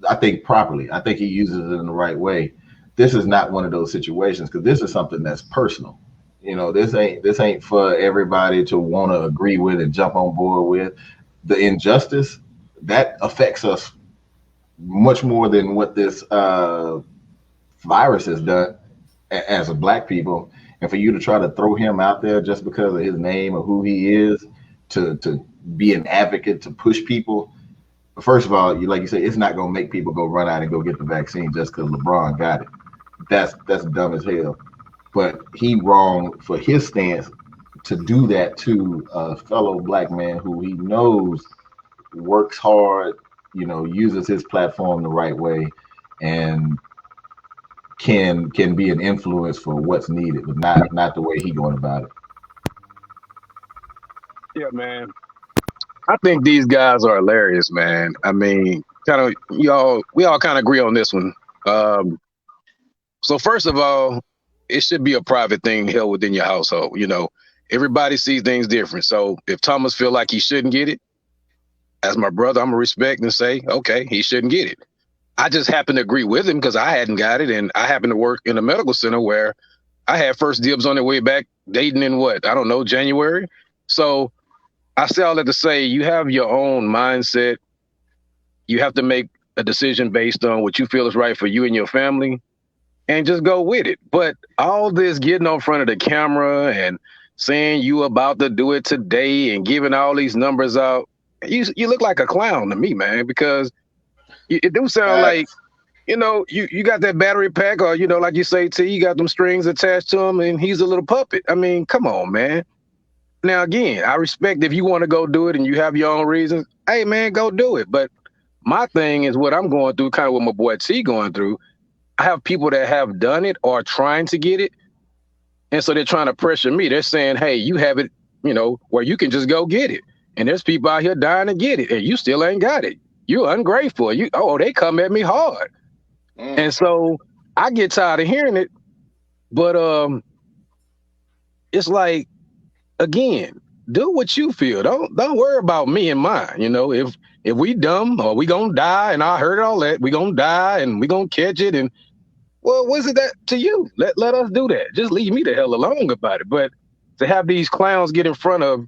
I think, properly. I think he uses it in the right way. This is not one of those situations because this is something that's personal. You know, this ain't for everybody to want to agree with and jump on board with. The injustice that affects us much more than what this virus has done as a black people. And for you to try to throw him out there just because of his name or who he is, to be an advocate, to push people. First of all, like you say, it's not gonna make people go run out and go get the vaccine just because LeBron got it. That's dumb as hell. But he wrong for his stance to do that to a fellow black man who he knows works hard, you know, uses his platform the right way, and can be an influence for what's needed, but not the way he going about it. Yeah, man. I think these guys are hilarious, man. I mean, we all kind of agree on this one. So first of all, it should be a private thing held within your household. You know, everybody sees things different. So if Thomas feel like he shouldn't get it, as my brother, I'm gonna respect and say, okay, he shouldn't get it. I just happen to agree with him because I hadn't got it, and I happen to work in a medical center where I had first dibs on it way back, dating in January. So I say all that to say, you have your own mindset. You have to make a decision based on what you feel is right for you and your family, and just go with it. But all this getting on front of the camera and saying you about to do it today and giving all these numbers out, you look like a clown to me, man, because it do sound like, you know, you got that battery pack, or, you know, like you say, T, you got them strings attached to him and he's a little puppet. I mean, come on, man. Now, again, I respect if you want to go do it and you have your own reasons. Hey, man, go do it. But my thing is what I'm going through, kind of what my boy T going through. I have people that have done it or trying to get it. And so they're trying to pressure me. They're saying, hey, you have it, you know, where you can just go get it. And there's people out here dying to get it, and you still ain't got it. You're ungrateful. They come at me hard. And so I get tired of hearing it. But it's like, again, do what you feel. Don't worry about me and mine. You know, if we dumb or we gonna die, and I heard all that, we gonna die and we gonna catch it, and well, what's it that to you? Let us do that. Just leave me the hell alone about it. But to have these clowns get in front of,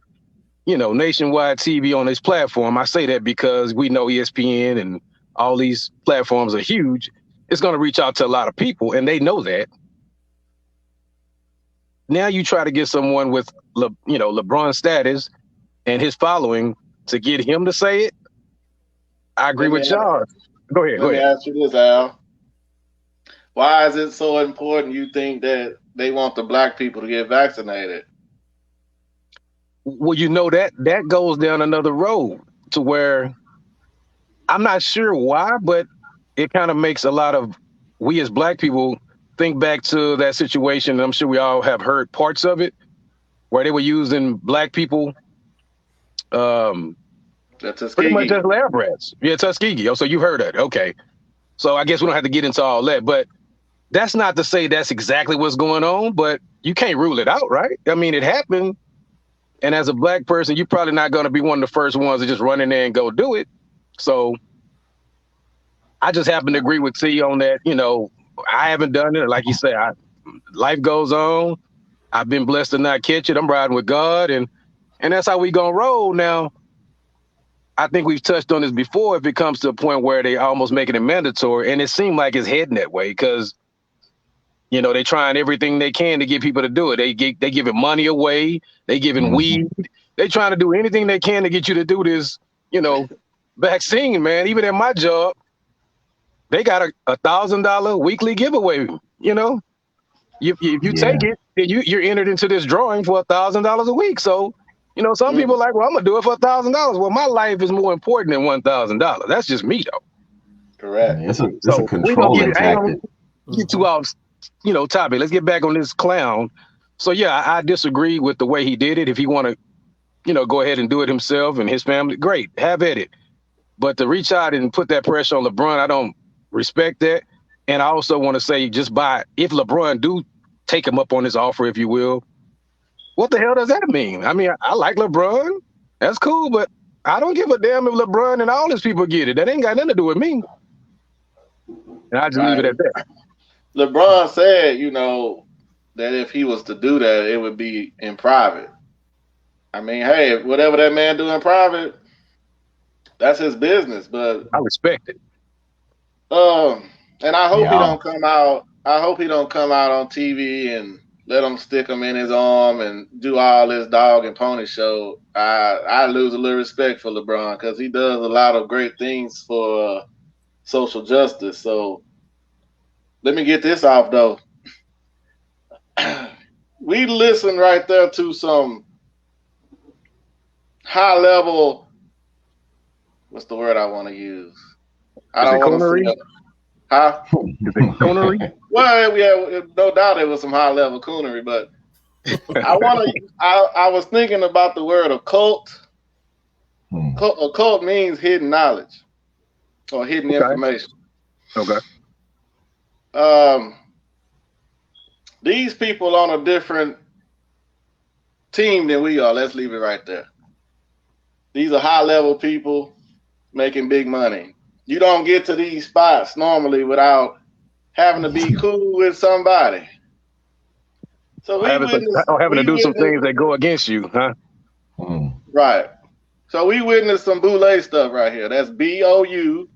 you know, nationwide TV on this platform, I say that because we know ESPN and all these platforms are huge. It's going to reach out to a lot of people, and they know that. Now you try to get someone with, LeBron status and his following to get him to say it. I agree with y'all. Go ahead. Let me ask you this, Al. Why is it so important you think that they want the black people to get vaccinated? Well, you know, that goes down another road to where I'm not sure why, but it kind of makes a lot of we as black people think back to that situation. And I'm sure we all have heard parts of it where they were using black people pretty much as lab rats. Yeah, Tuskegee. Oh, so you've heard of it. Okay. So I guess we don't have to get into all that, but that's not to say that's exactly what's going on, but you can't rule it out, right? I mean, it happened. And as a black person, you're probably not going to be one of the first ones to just run in there and go do it. So I just happen to agree with T on that. You know, I haven't done it. Like you say, life goes on. I've been blessed to not catch it. I'm riding with God, and that's how we gonna roll. Now, I think we've touched on this before. If it comes to a point where they almost making it mandatory, and it seemed like it's heading that way, because you know, they trying everything they can to get people to do it. They giving money away. They giving weed. They trying to do anything they can to get you to do this, you know, vaccine, man. Even at my job, they got a $1,000 weekly giveaway, you know? if you take it, then you're entered into this drawing for $1,000 a week. So, you know, some people are like, well, I'm gonna do it for $1,000. Well, my life is more important than $1,000. That's just me, though. Correct. It's a controlling tactic. Get too off, you know, topic. Let's get back on this clown. So yeah, I disagree with the way he did it. If he want to, you know, go ahead and do it himself and his family, great, have at it. But to reach out and put that pressure on LeBron, I don't respect that. And I also want to say, if LeBron do take him up on his offer, if you will, what the hell does that mean? I mean, I like LeBron. That's cool, but I don't give a damn if LeBron and all his people get it. That ain't got nothing to do with me. And I just leave it at that. LeBron said, you know, that if he was to do that, it would be in private. I mean, hey, whatever that man do in private, that's his business. But I respect it. And I hope he don't come out. I hope he don't come out on TV and let him stick him in his arm and do all this dog and pony show. I lose a little respect for LeBron because he does a lot of great things for social justice. So let me get this off though. We listen right there to some high level. What's the word I want to use? I don't want to say. Huh? Is it coonery? Well, yeah, no doubt it was some high level coonery, but I was thinking about the word occult. Occult means hidden knowledge or hidden information. Okay. These people on a different team than we are. Let's leave it right there. These are high level people making big money. You don't get to these spots normally without having to be cool with somebody. So having to do some things that go against you, huh? Right. So we witnessed some boule stuff right here. That's BOULE.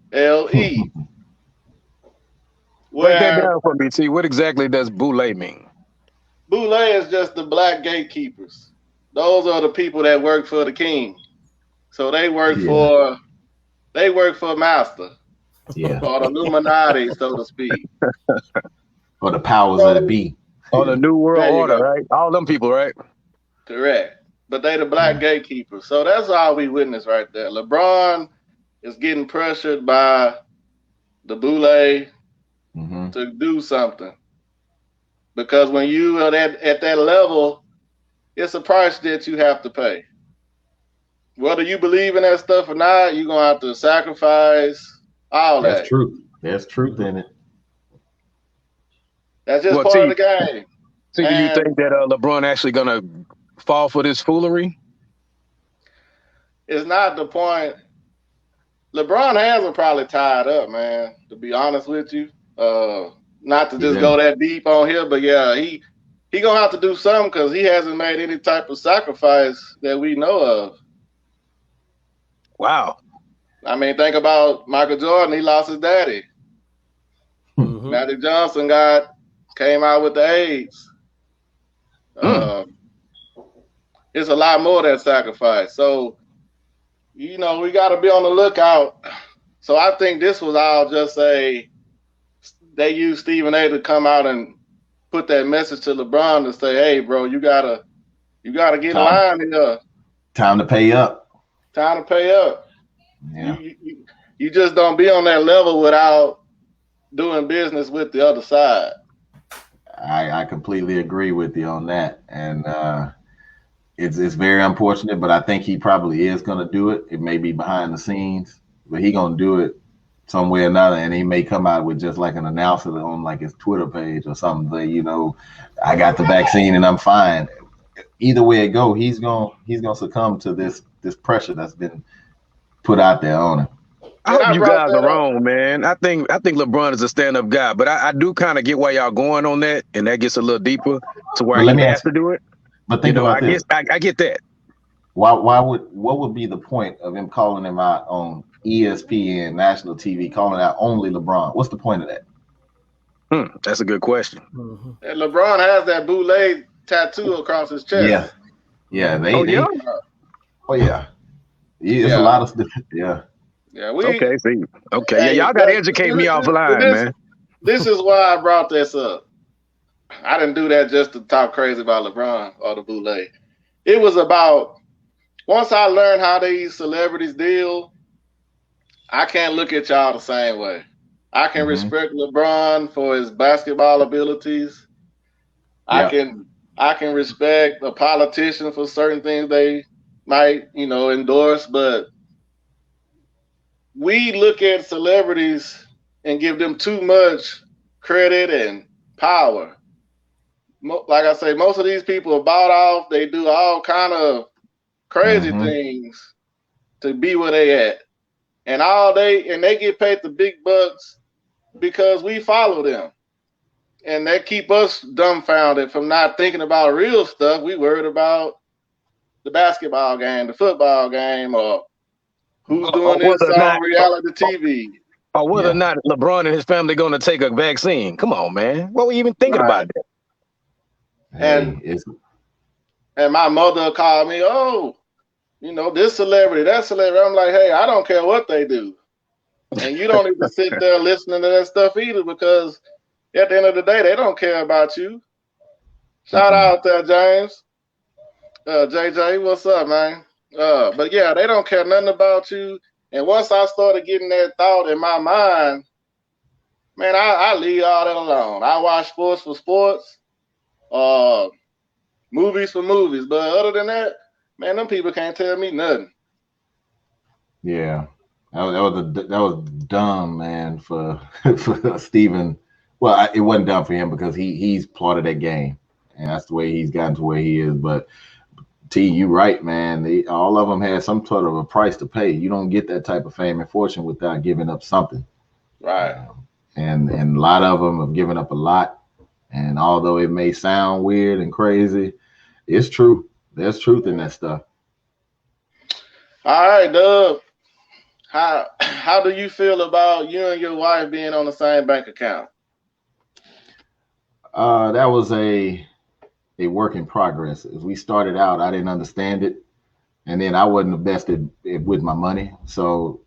Break that down for me, T. What exactly does boule mean? Boule is just the black gatekeepers. Those are the people that work for the king. So they work for master. Yeah. For the Illuminati, so to speak. Or the powers that be. Or the New World Order, right? All them people, right? Correct. But they the black gatekeepers. So that's all we witnessed right there. LeBron is getting pressured by the boule to do something. Because when you are at that level, it's a price that you have to pay. Whether you believe in that stuff or not, you're going to have to sacrifice all that. That's truth. There's truth in it. That's just part of the game. So do you think that LeBron actually going to fall for this foolery? It's not the point. LeBron has him probably tied up, man, to be honest with you. Not to just go that deep on here, but yeah, he going to have to do something because he hasn't made any type of sacrifice that we know of. Wow. I mean, think about Michael Jordan. He lost his daddy. Magic Johnson came out with the AIDS. It's a lot more than sacrifice. So, you know, we got to be on the lookout. So I think this was all just they used Stephen A to come out and put that message to LeBron to say, hey, bro, you gotta get in line here. Time to pay up. Time to pay up. Yeah. You just don't be on that level without doing business with the other side. I completely agree with you on that. And it's very unfortunate, but I think he probably is going to do it. It may be behind the scenes, but he going to do it some way or another. And he may come out with just like an announcement on like his Twitter page or something. Say, you know, I got the vaccine and I'm fine. Either way it go, he's going to succumb to this pressure that's been put out there on him. I hope you guys are wrong, man. I think LeBron is a stand-up guy, but I do kind of get why y'all going on that, and that gets a little deeper to where he has to do it. But think about this. I get that. What would be the point of him calling him out on ESPN, national TV, calling out only LeBron? What's the point of that? That's a good question. And LeBron has that boule tattoo across his chest. Yeah. Oh yeah. It's a lot of stuff. Yeah. Yeah. Okay. Yeah, y'all got to educate me offline, man. This is why I brought this up. I didn't do that just to talk crazy about LeBron or the boule. It was about once I learned how these celebrities deal, I can't look at y'all the same way. I can respect LeBron for his basketball abilities. Yep. I can respect a politician for certain things they might, endorse, but we look at celebrities and give them too much credit and power. Like I say, most of these people are bought off. They do all kind of crazy things to be where they at, and they get paid the big bucks because we follow them, and they keep us dumbfounded from not thinking about real stuff. We worried about the basketball game, the football game, or who's doing this on reality TV. Or whether or not LeBron and his family going to take a vaccine. Come on, man. What were you even thinking about that? And my mother called me, oh, this celebrity, that celebrity. I'm like, hey, I don't care what they do. And you don't need to sit there listening to that stuff either, because at the end of the day, they don't care about you. Shout out there, James. JJ, what's up, man? But yeah, they don't care nothing about you. And once I started getting that thought in my mind, man, I leave all that alone. I watch sports for sports, movies for movies. But other than that, man, them people can't tell me nothing. Yeah, that was dumb, man, for Steven. Well, it wasn't dumb for him because he's part of that game, and that's the way he's gotten to where he is. But T, you right, man. All of them had some sort of a price to pay. You don't get that type of fame and fortune without giving up something. Right. And a lot of them have given up a lot. And although it may sound weird and crazy, it's true. There's truth in that stuff. All right, Doug. How do you feel about you and your wife being on the same bank account? That was a work in progress. As we started out, I didn't understand it, and then I wasn't the best with my money. So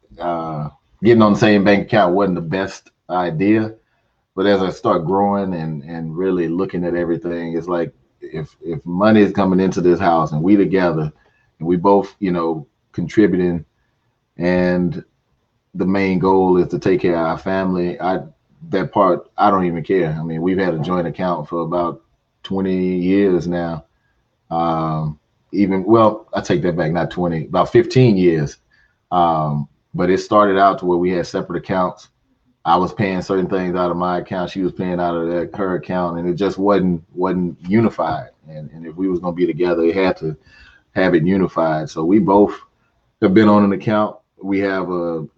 getting on the same bank account wasn't the best idea. But as I start growing and really looking at everything, it's like if money is coming into this house and we together and we both, contributing, and the main goal is to take care of our family, that part I don't even care. I mean, we've had a joint account for about 20 years now. I take that back, not 20, about 15 years. But it started out to where we had separate accounts. I was paying certain things out of my account. She was paying out of her account, and it just wasn't unified. And if we was going to be together, it had to have it unified. So we both have been on an account. We have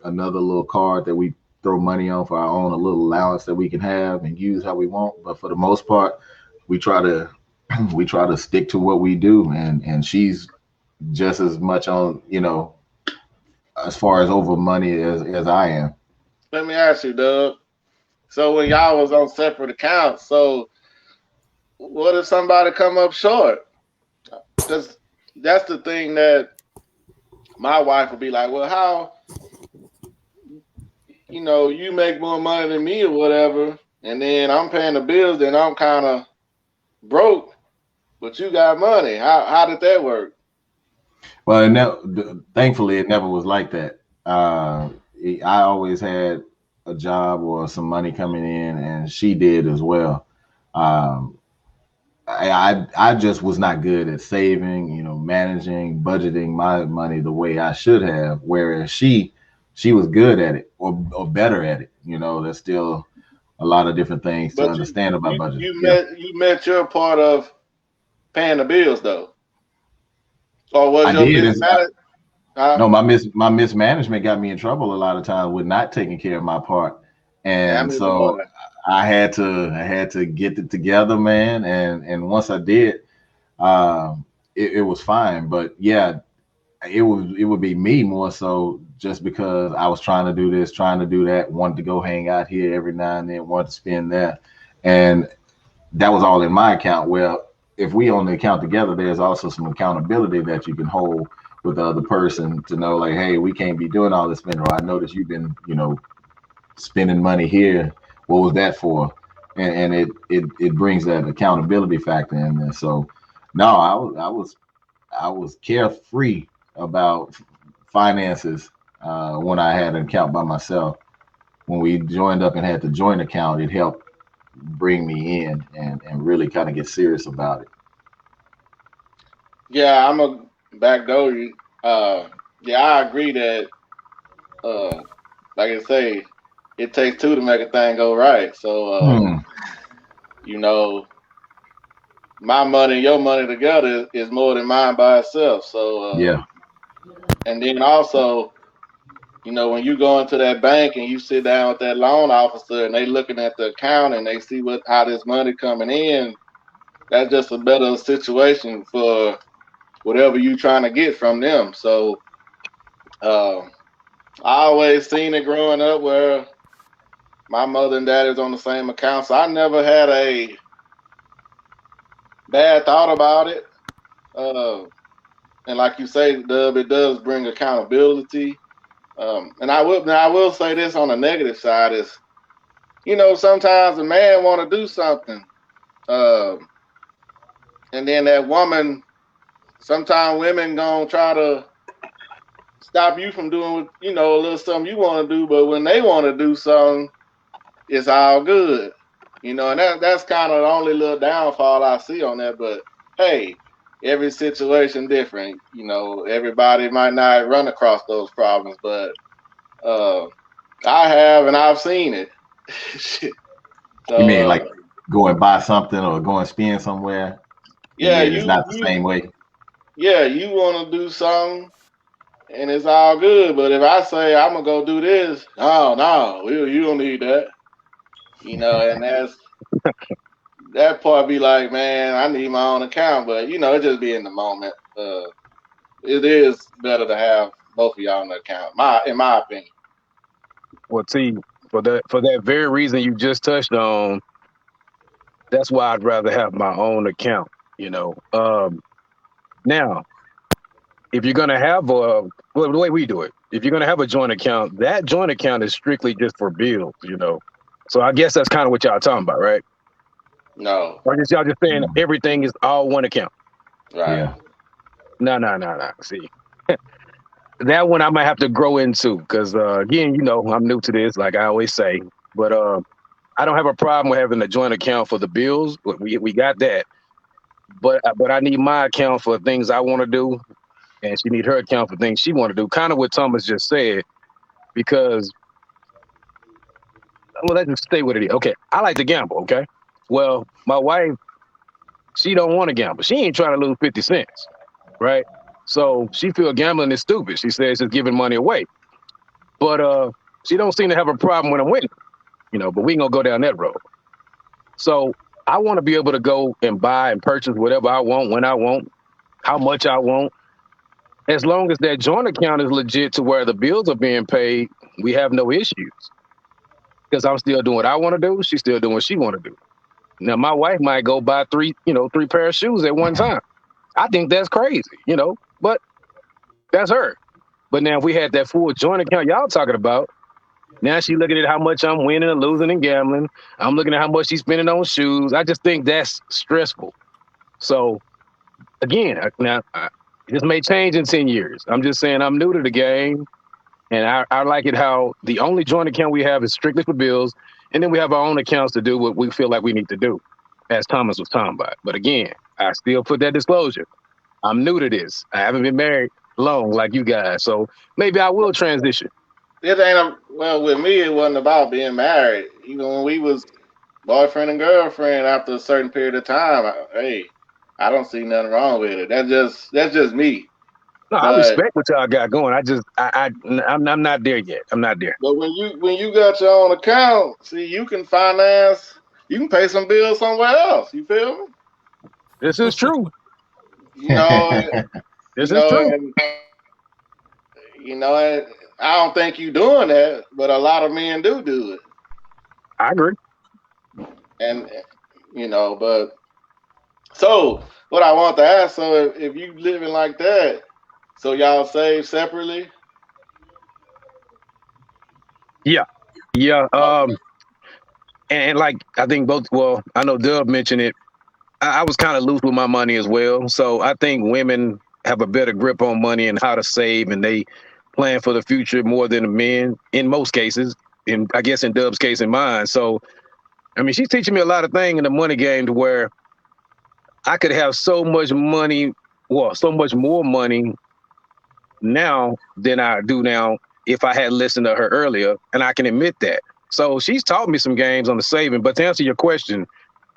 another little card that we throw money on for our own, a little allowance that we can have and use how we want. But for the most part, we try to stick to what we do, and she's just as much on, as far as over money as I am. Let me ask you, Doug. So when y'all was on separate accounts, so what if somebody come up short? Because that's the thing that my wife would be like, well, how, you make more money than me or whatever, and then I'm paying the bills, then I'm kind of broke, but you got money. How did that work? Well, thankfully, it never was like that. I always had a job or some money coming in, and she did as well. I just was not good at saving, managing, budgeting my money the way I should have. Whereas she was good at it or better at it. There's still a lot of different things to understand about budgeting. You met your part of paying the bills though, or was your mismanagement? No, my mismanagement got me in trouble a lot of times with not taking care of my part, and so I had to get it together, man. And once I did, it was fine. But yeah, it would be me more so, just because I was trying to do this, trying to do that, wanted to go hang out here every now and then, wanted to spend that, and that was all in my account. Well, if we own the account together, there's also some accountability that you can hold with the other person to know, like, hey, we can't be doing all this spending. Or I noticed you've been, spending money here. What was that for? and it brings that accountability factor in there. So no, I was carefree about finances when I had an account by myself. When we joined up and had the joint account, it helped bring me in and really kind of get serious about it. Yeah, I'm a backdoor you. Yeah, I agree that like I say, it takes two to make a thing go right. So you know, my money and your money together is more than mine by itself. So Yeah. and then also, you know, when you go into that bank and you sit down with that loan officer and they looking at the account and they see how this money coming in, that's just a better situation for whatever you trying to get from them. So I always seen it growing up where my mother and dad is on the same account, so I never had a bad thought about it. And like you say, Dub, it does bring accountability. And I will say this on the negative side is, you know, sometimes a man want to do something, and then that woman, sometimes women gonna try to stop you from doing, you know, a little something you want to do, but when they want to do something, it's all good, you know, and that's kind of the only little downfall I see on that. But hey, every situation different, you know, everybody might not run across those problems, but I have, and I've seen it. So you mean like go and buy something or go and spend somewhere? yeah, It's not the same way. Yeah, you want to do something, and it's all good. But if I say I'm gonna go do this, no, you don't need that. You know, and that part be like, man, I need my own account. But you know, it just be in the moment. It is better to have both of y'all on the account. In my opinion. Well, T, for that very reason you just touched on, that's why I'd rather have my own account. You know, now if you're gonna have the way we do it, if you're gonna have a joint account, that joint account is strictly just for bills. You know, so I guess that's kind of what y'all talking about, right? No. Or just y'all just saying everything is all one account. Right. Yeah. No. See, that one I might have to grow into because again, you know, I'm new to this, like I always say, but I don't have a problem with having a joint account for the bills. We got that, but I need my account for things I want to do, and she need her account for things she want to do. Kind of what Thomas just said, because well, let's just stay with it. Okay, I like to gamble. Okay, well, my wife, she don't want to gamble. She ain't trying to lose 50 cents, right? So she feel gambling is stupid. She says it's giving money away, but she don't seem to have a problem when I'm winning. You know, but we ain't gonna go down that road. So I want to be able to go and buy and purchase whatever I want, when I want, how much I want. As long as that joint account is legit to where the bills are being paid, we have no issues. Because I'm still doing what I want to do. She's still doing what she want to do. Now, my wife might go buy three pair of shoes at one time. I think that's crazy, you know, but that's her. But now if we had that full joint account y'all talking about, now she looking at how much I'm winning and losing and gambling. I'm looking at how much she's spending on shoes. I just think that's stressful. So again, this may change in 10 years. I'm just saying I'm new to the game. And I like it how the only joint account we have is strictly for bills. And then we have our own accounts to do what we feel like we need to do, as Thomas was talking about. But again, I still put that disclosure. I'm new to this. I haven't been married long like you guys. So maybe I will transition. Well, with me, it wasn't about being married. Even when we was boyfriend and girlfriend, after a certain period of time, I don't see nothing wrong with it. That's just me. No, I respect what y'all got going. I'm not there yet. I'm not there. But when you got your own account, see, you can pay some bills somewhere else. You feel me? This is true. You know, this is true. And, you know, I don't think you doing that, but a lot of men do it. I agree. And you know, but so what I want to ask, so if you living like that, so y'all save separately? Yeah. Okay. And like I think both. Well, I know Dub mentioned it. I was kind of loose with my money as well. So I think women have a better grip on money and how to save, and they plan for the future more than men in most cases. In I guess in Dub's case and mine. So I mean, she's teaching me a lot of things in the money game to where I could have so much money, well, so much more money now than I do now if I had listened to her earlier, and I can admit that. So she's taught me some games on the saving. But to answer your question,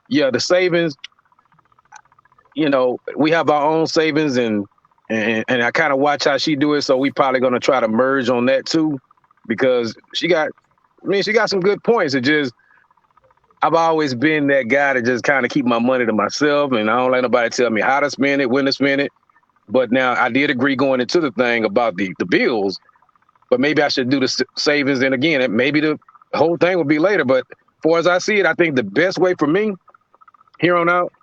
yeah, the savings, you know, we have our own savings, and I kind of watch how she do it. So we probably gonna try to merge on that too, because she got some good points. It just I've always been that guy to just kind of keep my money to myself, and I don't let nobody tell me how to spend it, when to spend it. But now I did agree going into the thing about the bills, but maybe I should do the savings. And again, maybe the whole thing will be later. But for as I see it, I think the best way for me here on out,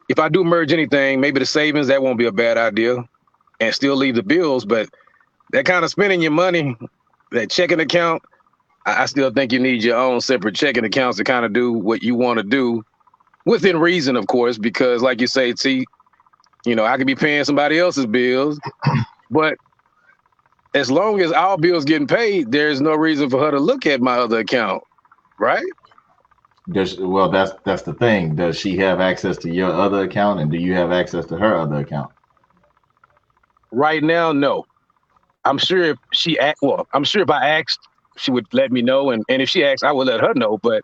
if I do merge anything, maybe the savings, that won't be a bad idea, and still leave the bills. But that kind of spending your money, that checking account, I still think you need your own separate checking accounts to kind of do what you want to do within reason, of course, because like you say, T, you know, I could be paying somebody else's bills, but as long as our bills getting paid, there's no reason for her to look at my other account, right? Well, that's the thing. Does she have access to your other account, and do you have access to her other account? Right now, no. I'm sure if she I'm sure if I asked, she would let me know, and if she asked, I would let her know. But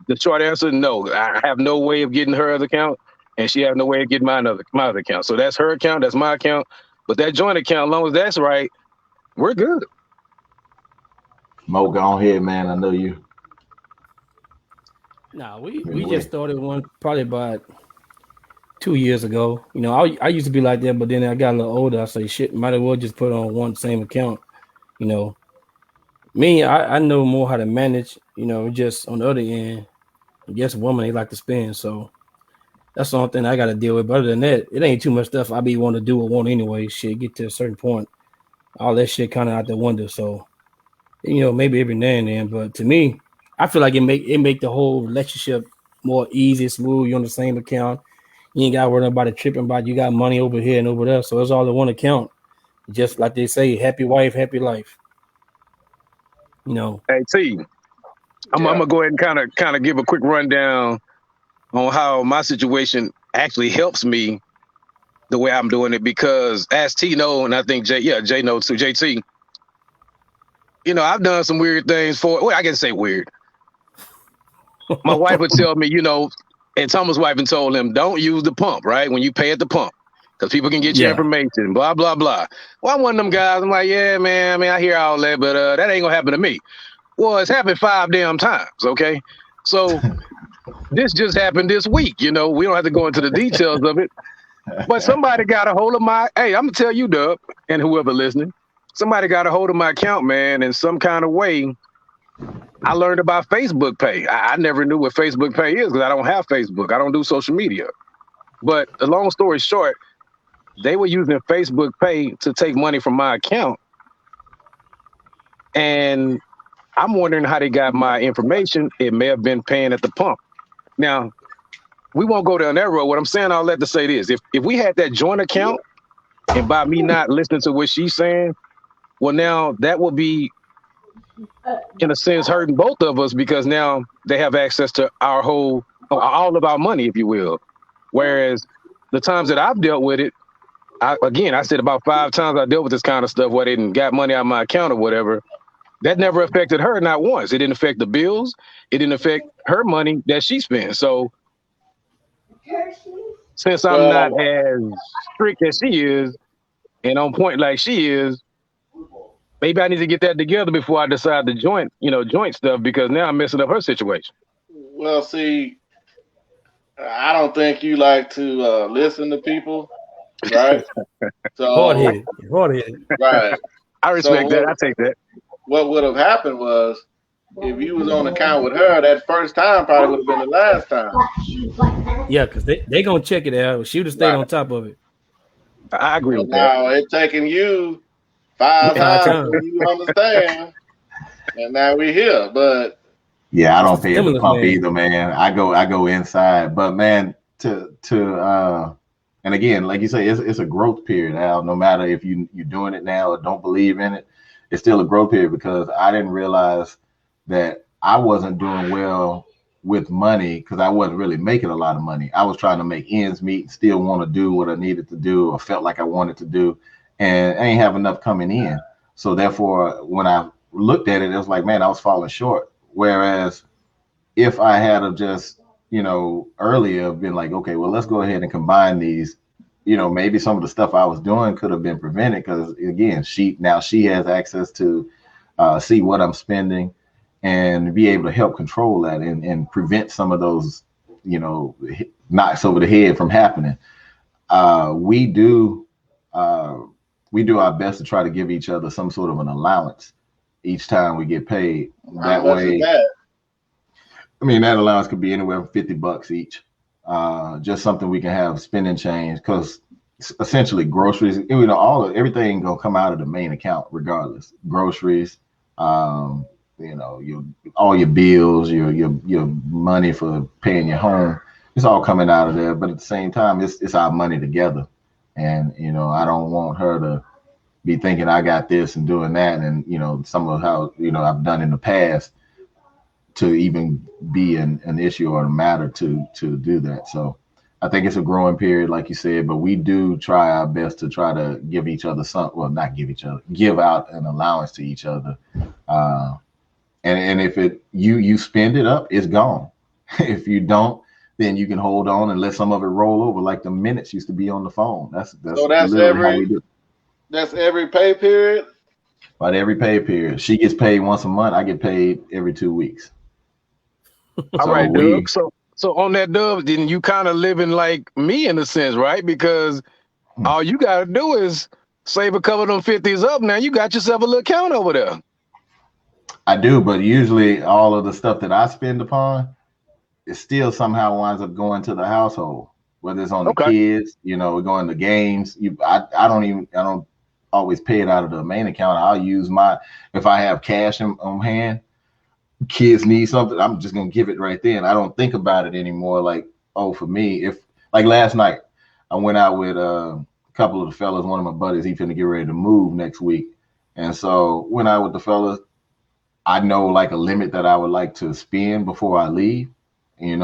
the short answer, no. I have no way of getting her other account, and she has no way of getting my other account. So that's her account, that's my account. But that joint account, as long as that's right, we're good. Mo, go ahead, man. I know you. Nah, we just started one probably about 2 years ago. You know, I used to be like that, but then I got a little older. I say, shit, might as well just put it on one same account. You know, me, I know more how to manage. You know, just on the other end, I guess women, they like to spend. So that's the only thing I got to deal with. But other than that, it ain't too much stuff I be want to do or want anyway. Shit, get to a certain point, all that shit kind of out the window. So, you know, maybe every now and then. But to me, I feel like it make the whole relationship more easy, smooth. You're on the same account. You ain't got to worry about it tripping about you got money over here and over there. So it's all in one account. Just like they say, happy wife, happy life. You know. Hey, T, I'm gonna go ahead and kind of give a quick rundown on how my situation actually helps me the way I'm doing it, because as T know, and I think Jay knows too, JT, you know, I've done some weird things I can say weird. My wife would tell me, you know, and Thomas' wife and told him, don't use the pump, right? When you pay at the pump, because people can get your information, blah, blah, blah. Well, I'm one of them guys. I'm like, yeah, man, I mean, I hear all that, but that ain't gonna happen to me. Well, it's happened 5 damn times, okay? So this just happened this week, you know, we don't have to go into the details of it, but somebody got a hold of hey, I'm gonna tell you, Dub, and whoever listening, somebody got a hold of my account, man, in some kind of way. I learned about Facebook Pay. I never knew what Facebook Pay is because I don't have Facebook. I don't do social media. But the long story short, they were using Facebook Pay to take money from my account. And I'm wondering how they got my information. It may have been paying at the pump. Now, we won't go down that road. What I'm saying, I'll let to say this. If we had that joint account, and by me not listening to what she's saying, well, now that will be, in a sense, hurting both of us, because now they have access to all of our money, if you will. Whereas the times that I've dealt with it, I said about 5 times I dealt with this kind of stuff where they didn't got money out of my account or whatever. That never affected her, not once. It didn't affect the bills. It didn't affect her money that she spent. So since I'm not as strict as she is and on point like she is, maybe I need to get that together before I decide to joint stuff, because now I'm messing up her situation. Well, see, I don't think you like to listen to people, right? So hard-headed. Right. I respect that. I take that. What would have happened was, if you was on account with her, that first time probably would have been the last time. Yeah, because they gonna check it out. She would have stayed on top of it. I agree with that. Now it's taking you 5 times. You understand, and now we're here. But Yeah, I don't pay at the pump either, man. I go inside. But man, and again, like you say, it's a growth period, Al. No matter if you're doing it now or don't believe in it, it's still a growth period, because I didn't realize that I wasn't doing well with money because I wasn't really making a lot of money. I was trying to make ends meet, still want to do what I needed to do or felt like I wanted to do, and I ain't have enough coming in. So therefore, when I looked at it, it was like, man, I was falling short. Whereas if I had of just, earlier been like, okay, well, let's go ahead and combine these, maybe some of the stuff I was doing could have been prevented, because again, she has access to see what I'm spending and be able to help control that and prevent some of those, knocks over the head from happening. We do our best to try to give each other some sort of an allowance each time we get paid. That way, I mean, that allowance could be anywhere from $50 each. Just something we can have spending change, because essentially groceries, everything gonna come out of the main account regardless. Groceries, all your bills, your money for paying your home, it's all coming out of there. But at the same time, it's our money together. And I don't want her to be thinking I got this and doing that, and some of how I've done in the past to even be an issue or a matter to do that. So I think it's a growing period, like you said, but we do try our best to try to give each other give out an allowance to each other. And if you spend it up, it's gone. If you don't, then you can hold on and let some of it roll over, like the minutes used to be on the phone. That's literally how we do. That's every pay period? About every pay period. She gets paid once a month. I get paid every 2 weeks. All right, Doug. So on that, Doug, then you kind of living like me in a sense, right? Because all you got to do is save a couple of them 50s up. Now you got yourself a little account over there. I do, but usually all of the stuff that I spend upon, it still somehow winds up going to the household, whether it's on the kids, we're going to games. I don't always pay it out of the main account. I'll use if I have cash on hand, kids need something, I'm just going to give it right then. I don't think about it anymore. Like, for me, if like last night, I went out with a couple of the fellas, one of my buddies, he finna get ready to move next week. And so went out with the fellas. I know like a limit that I would like to spend before I leave, and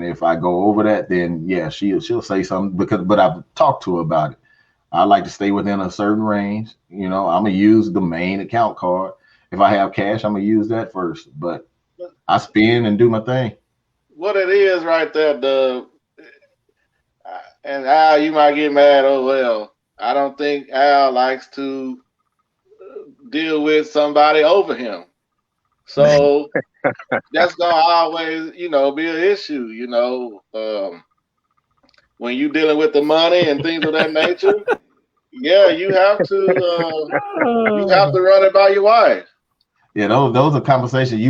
if I go over that, then yeah, she'll say something, but I've talked to her about it. I like to stay within a certain range. I'm gonna use the main account card. If I have cash, I'm gonna use that first, but I spend and do my thing. What it is right there, Doug, and Al, you might get mad. Oh well, I don't think Al likes to deal with somebody over him. So that's gonna always, be an issue. When you dealing with the money and things of that nature, yeah, you have to run it by your wife. Yeah, those are conversations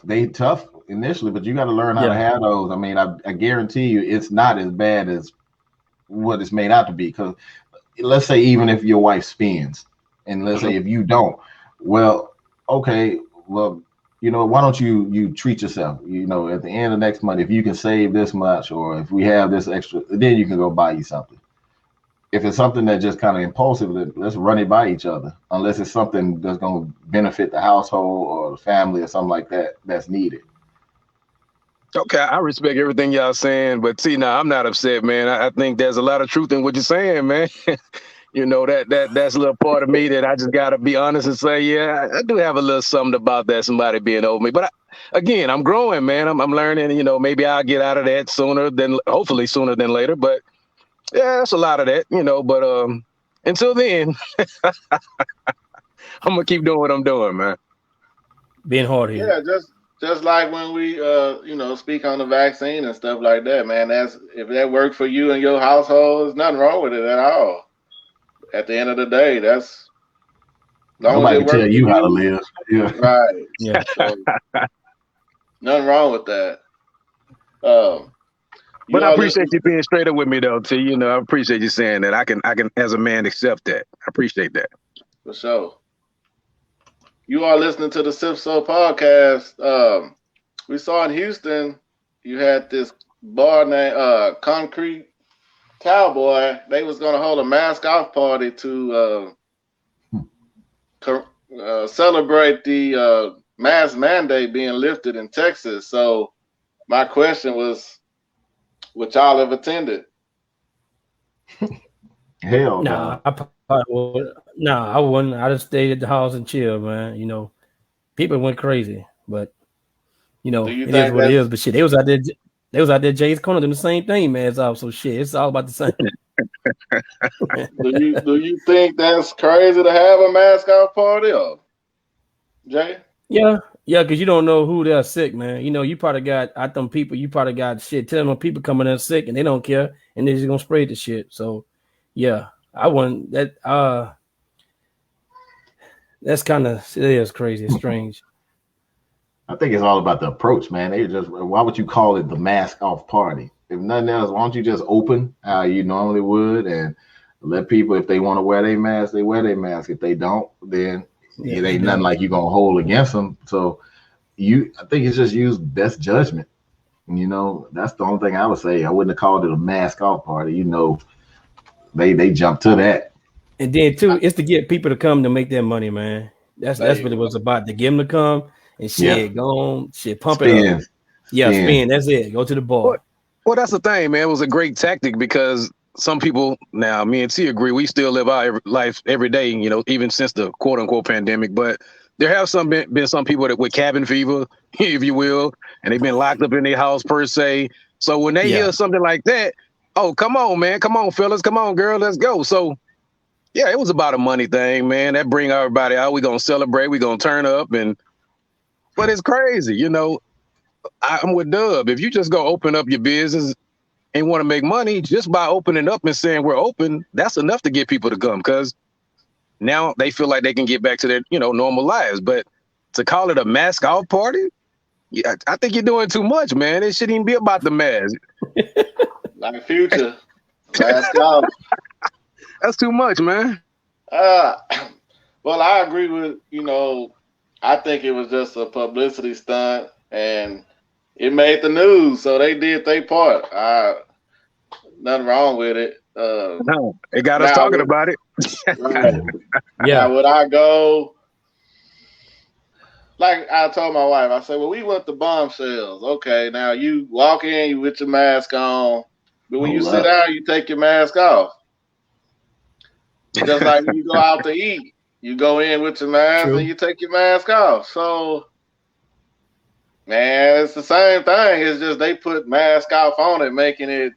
they tough initially, but you got to learn how to have those. I mean, I guarantee you it's not as bad as what it's made out to be. Because let's say even if your wife spends, and let's say if you don't, well, okay, well, why don't you treat yourself? At the end of next month, if you can save this much, or if we have this extra, then you can go buy you something. If it's something that's just kind of impulsive, let's run it by each other, unless it's something that's going to benefit the household or the family or something like that that's needed. Okay, I respect everything y'all saying, but see, now I'm not upset, man. I think there's a lot of truth in what you're saying, man. That's a little part of me that I just got to be honest and say, yeah, I do have a little something about that, somebody being over me. But again, I'm growing, man. I'm learning, maybe I'll get out of that hopefully sooner than later. But yeah, that's a lot of that, but until then, I'm going to keep doing what I'm doing, man. Being hard here. Yeah, just like when we, speak on the vaccine and stuff like that, man, if that worked for you and your household, there's nothing wrong with it at all. At the end of the day, that's nobody can tell you how to live. Yeah. Right. Yeah. So, nothing wrong with that. But I appreciate you being straight up with me, though. T. I appreciate you saying that. I can, as a man, accept that. I appreciate that. For sure. You are listening to the Sip So podcast. we saw in Houston, you had this bar named Concrete Cowboy. They was gonna hold a mask off party to celebrate the mask mandate being lifted in Texas. So my question was, would y'all have attended? Hell Nah, no. I probably would. Nah, I wouldn't. I just stayed at the house and chill, man. You know, people went crazy, but you know, it is what it is. But shit, they was out there. They was out there. Jay's Corner doing the same thing, man. It's so shit. It's all about the same. do you think that's crazy to have a mask off party, or Jay? Yeah, because you don't know who they're sick, man. You know, you probably got out them people. You probably got shit. Tell them people coming in sick and they don't care, and they're just gonna spray the shit. So, yeah, I wouldn't. That's kind of it is crazy. It's strange. I think it's all about the approach, man. Why would you call it the mask off party? If nothing else, why don't you just open how you normally would and let people, if they want to wear their mask, they wear their mask. If they don't, then it ain't nothing like you're gonna hold against them. So I think it's just use best judgment. You know, that's the only thing I would say. I wouldn't have called it a mask off party. You know, they jump to that. And then too, it's to get people to come to make their money, man. That's what it was about. To get them to come and shit, go on, shit, pump it up. Yeah, spin. That's it. Go to the bar. Well, that's the thing, man. It was a great tactic because some people, now me and T agree, we still live our life every day, you know, even since the quote unquote pandemic. But there have been some people that with cabin fever, if you will, and they've been locked up in their house per se. So when they hear something like that, oh, come on, man. Come on, fellas. Come on, girl. Let's go. So yeah, it was about a money thing, man. That bring everybody out. We gonna celebrate. We gonna turn up, but it's crazy, you know. I'm with Dub. If you just go open up your business and want to make money, just by opening up and saying we're open, that's enough to get people to come because now they feel like they can get back to their, you know, normal lives. But to call it a mask off party, yeah, I think you're doing too much, man. It shouldn't even be about the mask. Like Future, mask off. That's too much, man. Well, I agree with, you know, I think it was just a publicity stunt and it made the news. So they did their part. Nothing wrong with it. No, it got us talking about it. Right. Yeah. Now, would I go? Like I told my wife, I said, well, we went to Bombshells. Okay, now you walk in, you with your mask on. But when you sit down, you take your mask off. Just like when you go out to eat, you go in with your mask and you take your mask off. So, man, it's the same thing. It's just they put mask off on it, making it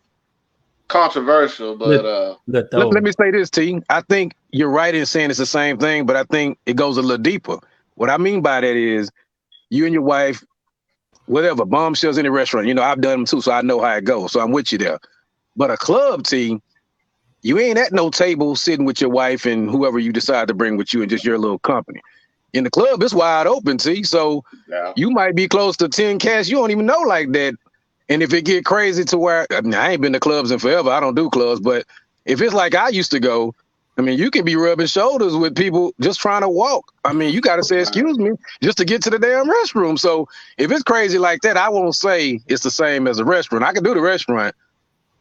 controversial. But let me say this, T. I think you're right in saying it's the same thing, but I think it goes a little deeper. What I mean by that is you and your wife, whatever, Bombshells in the restaurant, you know, I've done them too, so I know how it goes. So I'm with you there. But a club, T, you ain't at no table sitting with your wife and whoever you decide to bring with you and just your little company. In the club, it's wide open, T. So you might be close to 10 cats. You don't even know like that. And if it get crazy to where, I mean, I ain't been to clubs in forever. I don't do clubs. But if it's like I used to go, I mean, you can be rubbing shoulders with people just trying to walk. I mean, you got to say, excuse me, just to get to the damn restroom. So if it's crazy like that, I won't say it's the same as a restaurant. I can do the restaurant.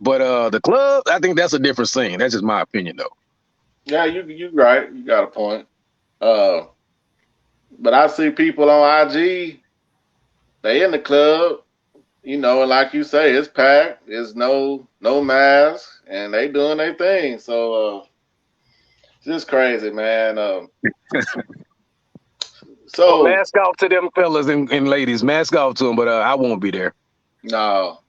But the club, I think that's a different scene. That's just my opinion, though. Yeah, you right. You got a point. But I see people on IG, they in the club, you know, and like you say, it's packed. There's no mask, and they doing their thing. So it's just crazy, man. So mask off to them fellas and ladies. Mask off to them, but I won't be there. No,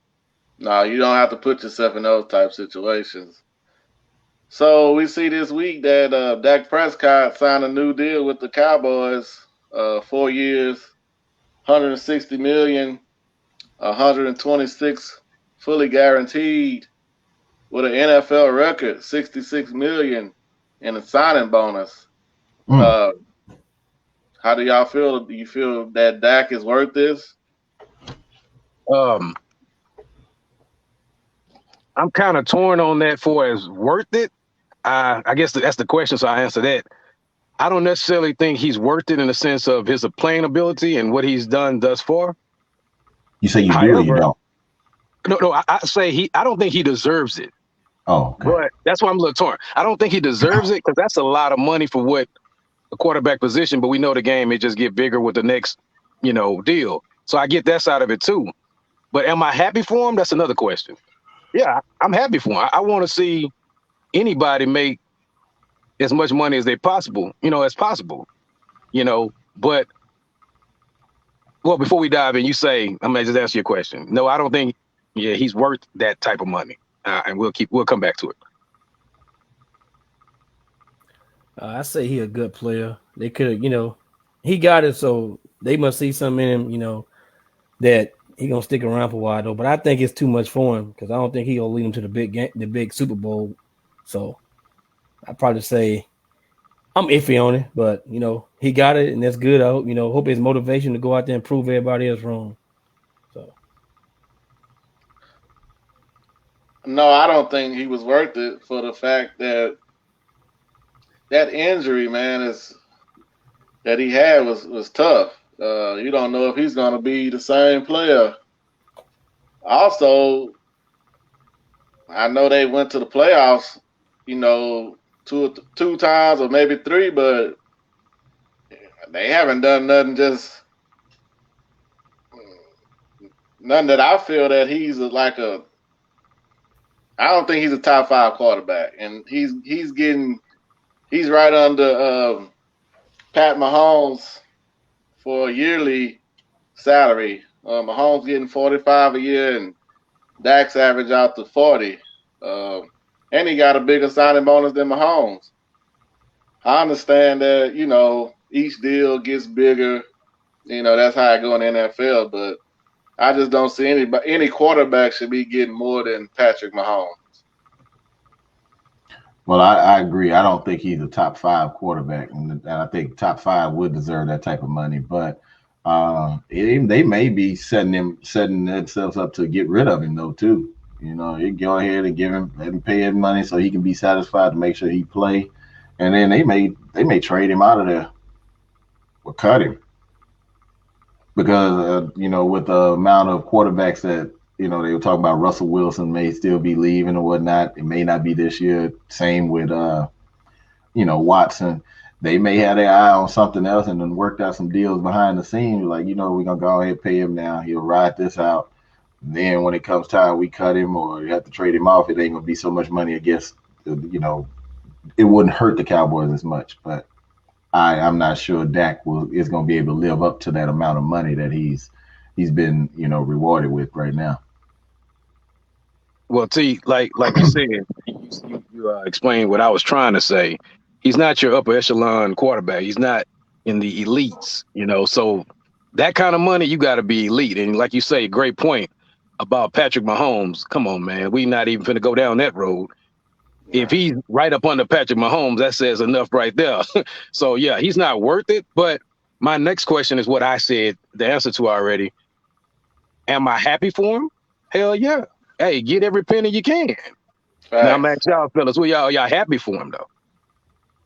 you don't have to put yourself in those type situations. So we see this week that Dak Prescott signed a new deal with the Cowboys, 4 years, $160 million, 126 fully guaranteed, with an NFL record, $66 million in a signing bonus. How do y'all feel? Do you feel that Dak is worth this? I'm kind of torn on that for as worth it. I guess that's the question, so I answer that. I don't necessarily think he's worth it in the sense of his playing ability and what he's done thus far. You say you do or you don't? No. I say I don't think he deserves it. Oh, okay. But that's why I'm a little torn. I don't think he deserves it because that's a lot of money for what a quarterback position. But we know the game, it just get bigger with the next, deal. So I get that side of it too. But am I happy for him? That's another question. Yeah, I'm happy for him. I want to see anybody make as much money as possible. But before we dive in, you say, I'm gonna just ask you a question. No, I don't think he's worth that type of money. And we'll come back to it. I say he a good player. They could have, he got it, so they must see something in him, that he gonna stick around for a while though. But I think it's too much for him because I don't think he'll lead him to the big game, the big Super Bowl. So I probably say I'm iffy on it, but he got it and that's good. I hope hope his motivation to go out there and prove everybody else wrong. So no, I don't think he was worth it for the fact that injury, man, that he had was tough. You don't know if he's going to be the same player. Also, I know they went to the playoffs, two times or maybe three, but they haven't done nothing nothing that I feel that he's I don't think he's a top 5 quarterback, and he's right under Pat Mahomes for a yearly salary. Mahomes getting $45 a year, and Dak's average out to 40. And he got a bigger signing bonus than Mahomes. I understand that, each deal gets bigger. That's how it go in the NFL, but I just don't see any quarterback should be getting more than Patrick Mahomes. Well, I agree. I don't think he's a top 5 quarterback, and I think top 5 would deserve that type of money. But they may be setting themselves up to get rid of him though too. You go ahead and let him pay him money so he can be satisfied to make sure he play, and then they may trade him out of there or cut him because with the amount of quarterbacks that. They were talking about Russell Wilson may still be leaving or whatnot. It may not be this year. Same with, Watson. They may have their eye on something else and then worked out some deals behind the scenes. Like, we're going to go ahead and pay him now. He'll ride this out. And then when it comes time, we cut him or you have to trade him off. It ain't going to be so much money, I guess. It wouldn't hurt the Cowboys as much. But I'm not sure Dak is going to be able to live up to that amount of money that he's been, rewarded with right now. Well, T, like you said, you explained what I was trying to say. He's not your upper echelon quarterback. He's not in the elites, So that kind of money, you got to be elite. And like you say, great point about Patrick Mahomes. Come on, man. We not even finna go down that road. If he's right up under Patrick Mahomes, that says enough right there. So, yeah, he's not worth it. But my next question is what I said the answer to already. Am I happy for him? Hell yeah. Hey, get every penny you can. Right. Now I'm asking y'all fellas, y'all happy for him though?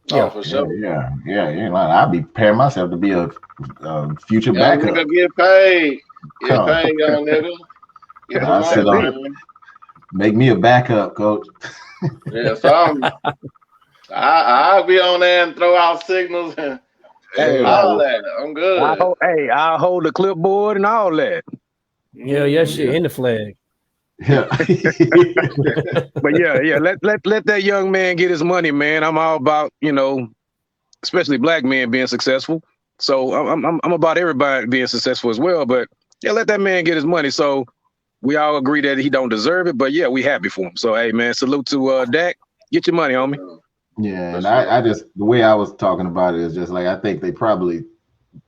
Yeah, for sure. Yeah. I'd be preparing myself to be a future backup. Nigga get paid. Get paid, young nigga. Make me a backup, coach. Yeah, so I'll be on there and throw out signals and all that. I'm good. I'll hold the clipboard and all that. Yeah, shit in the flag. Yeah. But yeah. Let that young man get his money, man. I'm all about, especially black men being successful. So I'm about everybody being successful as well. But yeah, let that man get his money. So we all agree that he don't deserve it. But yeah, we happy for him. So hey, man, salute to Dak. Get your money, homie. Yeah, and I just the way I was talking about it is just like I think they probably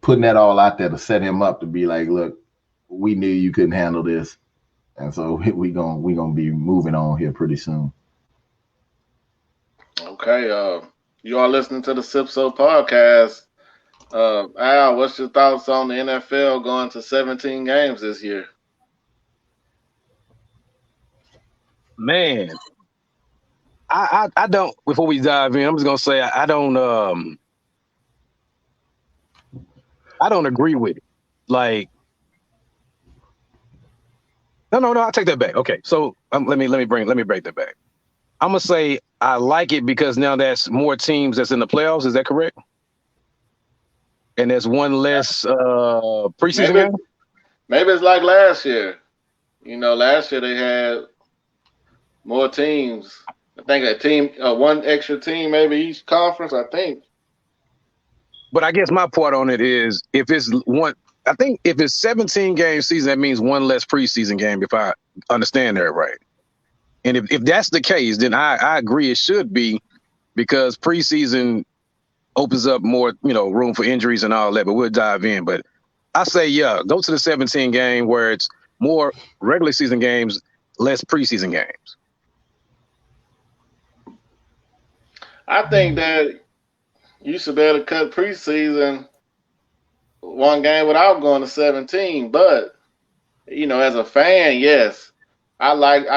putting that all out there to set him up to be like, look, we knew you couldn't handle this. And so we gonna be moving on here pretty soon. Okay, you are listening to the Sip So podcast. Al, what's your thoughts on the NFL going to 17 games this year? Man, I don't. Before we dive in, I'm just gonna say I don't agree with it. Like, No. I take that back. Okay, so let me break that back. I'm gonna say I like it because now that's more teams that's in the playoffs. Is that correct? And there's one less preseason game. Maybe it's like last year. Last year they had more teams. I think one extra team, maybe each conference, I think. But I guess my part on it is if it's 17 game season, that means one less preseason game, if I understand that right. And if that's the case, then I agree it should be, because preseason opens up more, room for injuries and all that, but we'll dive in. But I say, go to the 17 game where it's more regular season games, less preseason games. I think that you should be able to cut preseason one game without going to 17. But, as a fan, yes, I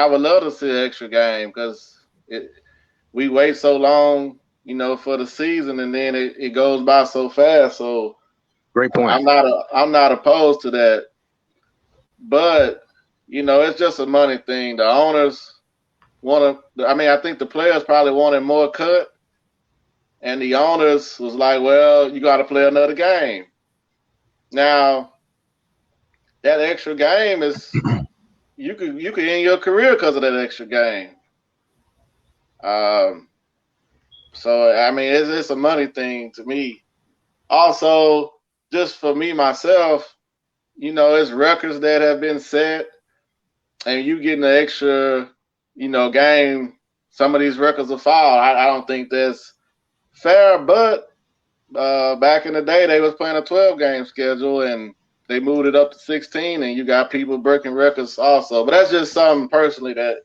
would love to see an extra game, because we wait so long, for the season, and then it goes by so fast. So great point. I'm not opposed to that. But, it's just a money thing. The owners I think the players probably wanted more cut. And the owners was like, well, you got to play another game. Now, that extra game is you could end your career because of that extra game. So I mean, it's a money thing to me. Also, just for me myself, it's records that have been set, and you getting an extra, game. Some of these records are foul. I don't think that's fair, but back in the day, they was playing a 12-game schedule, and they moved it up to 16, and you got people breaking records also. But that's just something personally that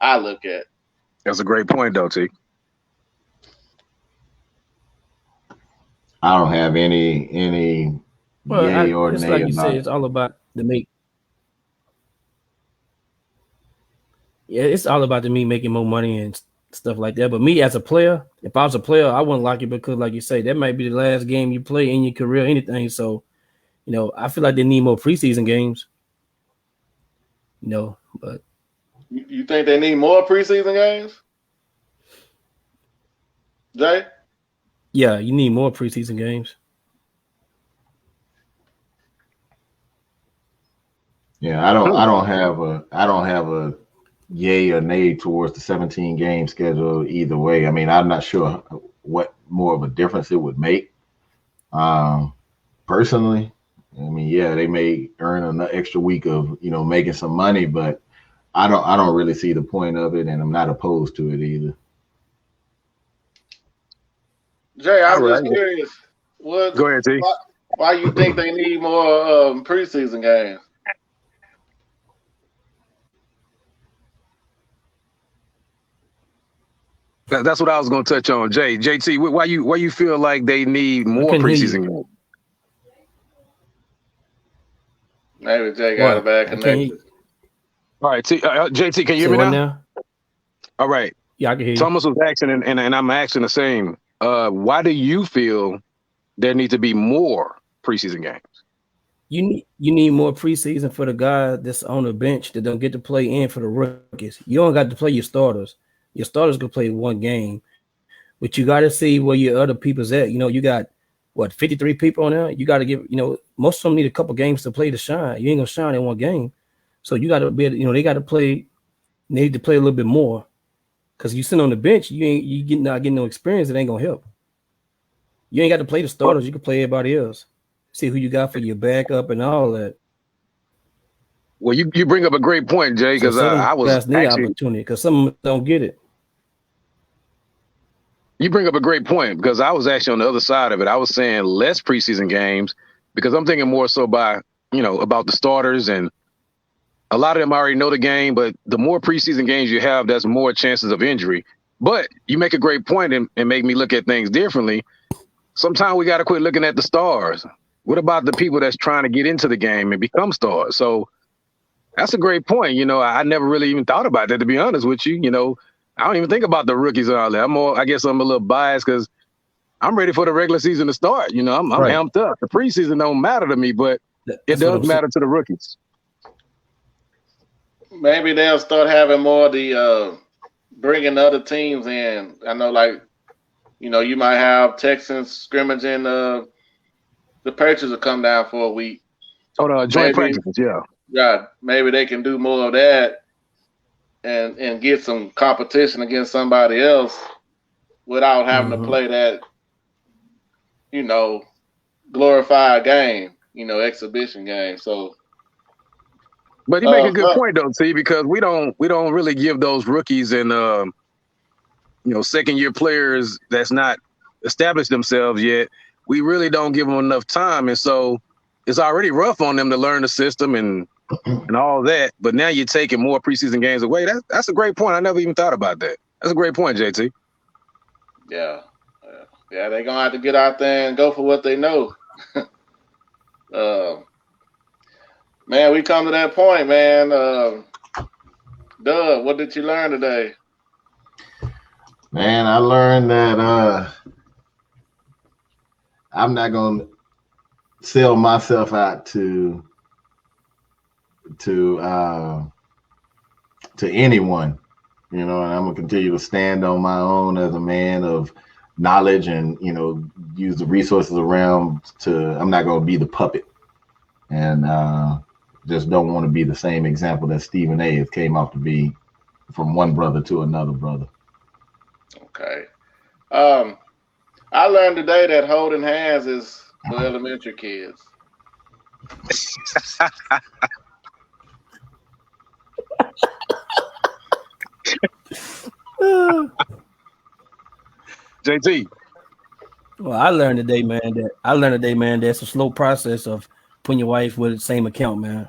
I look at. That's a great point, though, T. I don't have any yay or it's nay like you about said, it's all about the make. Yeah, it's all about me making more money and stuff like that. But me as a player, if I was a player, I wouldn't like it, because, like you say, that might be the last game you play in your career, anything. So, I feel like they need more preseason games. But you think they need more preseason games, Jay? Yeah, you need more preseason games. Yeah, I don't have a yay or nay towards the 17 game schedule either way. I mean, I'm not sure what more of a difference it would make. Personally, I mean, yeah, they may earn an extra week of, making some money, but I don't really see the point of it, and I'm not opposed to it either. Jay, I'm just curious. Go ahead, T. Why you think they need more preseason games? That's what I was going to touch on, Jay. JT, why you feel like they need more preseason games? Maybe Jay got a bad connection. All right, JT, can you hear me now? All right. Yeah, I can hear you. Thomas was asking, and I'm asking the same. Why do you feel there need to be more preseason games? You need more preseason for the guy that's on the bench that don't get to play in for the rookies. You don't got to play your starters. Your starters can play one game, but you got to see where your other people's at. You got 53 people on there. You got to give, most of them need a couple games to play to shine. You ain't gonna shine in one game, so you got to be, they got to play. They need to play a little bit more, because you sit on the bench, you not getting no experience. It ain't gonna help. You ain't got to play the starters. You can play everybody else. See who you got for your backup and all that. Well, you bring up a great point, Jay, because I was actually opportunity, because some don't get it. You bring up a great point, because I was actually on the other side of it. I was saying less preseason games, because I'm thinking more so about the starters, and a lot of them already know the game, but the more preseason games you have, that's more chances of injury. But you make a great point and make me look at things differently. Sometimes we got to quit looking at the stars. What about the people that's trying to get into the game and become stars? So that's a great point. I never really even thought about that, to be honest with you. I don't even think about the rookies and all that. I guess I'm a little biased because I'm ready for the regular season to start. I'm right. Amped up. The preseason don't matter to me, but it does matter to the rookies. maybe they'll start having more of the bringing other teams in. I know, like, you might have Texans scrimmaging. The Patriots will come down for a week. Oh, joint practices, yeah. Yeah, maybe they can do more of that and get some competition against somebody else without having to play that, glorified game, exhibition game. So, but you make a good point though, T, because we don't really give those rookies and second year players that's not established themselves yet. We really don't give them enough time, and so it's already rough on them to learn the system and all that. But now you're taking more preseason games away. That's a great point. I never even thought about that. That's a great point, JT. Yeah, they're gonna have to get out there and go for what they know. Man, we come to that point, man. Doug, what did you learn today? Man, I learned that I'm not gonna sell myself out to anyone, and I'm gonna continue to stand on my own as a man of knowledge and use the resources around I'm not gonna be the puppet, and just don't want to be the same example that Stephen A. has came out to be from one brother to another brother. Okay. I learned today that holding hands is for elementary kids. JT. Well, I learned today, man, that it's a slow process of putting your wife with the same account, man.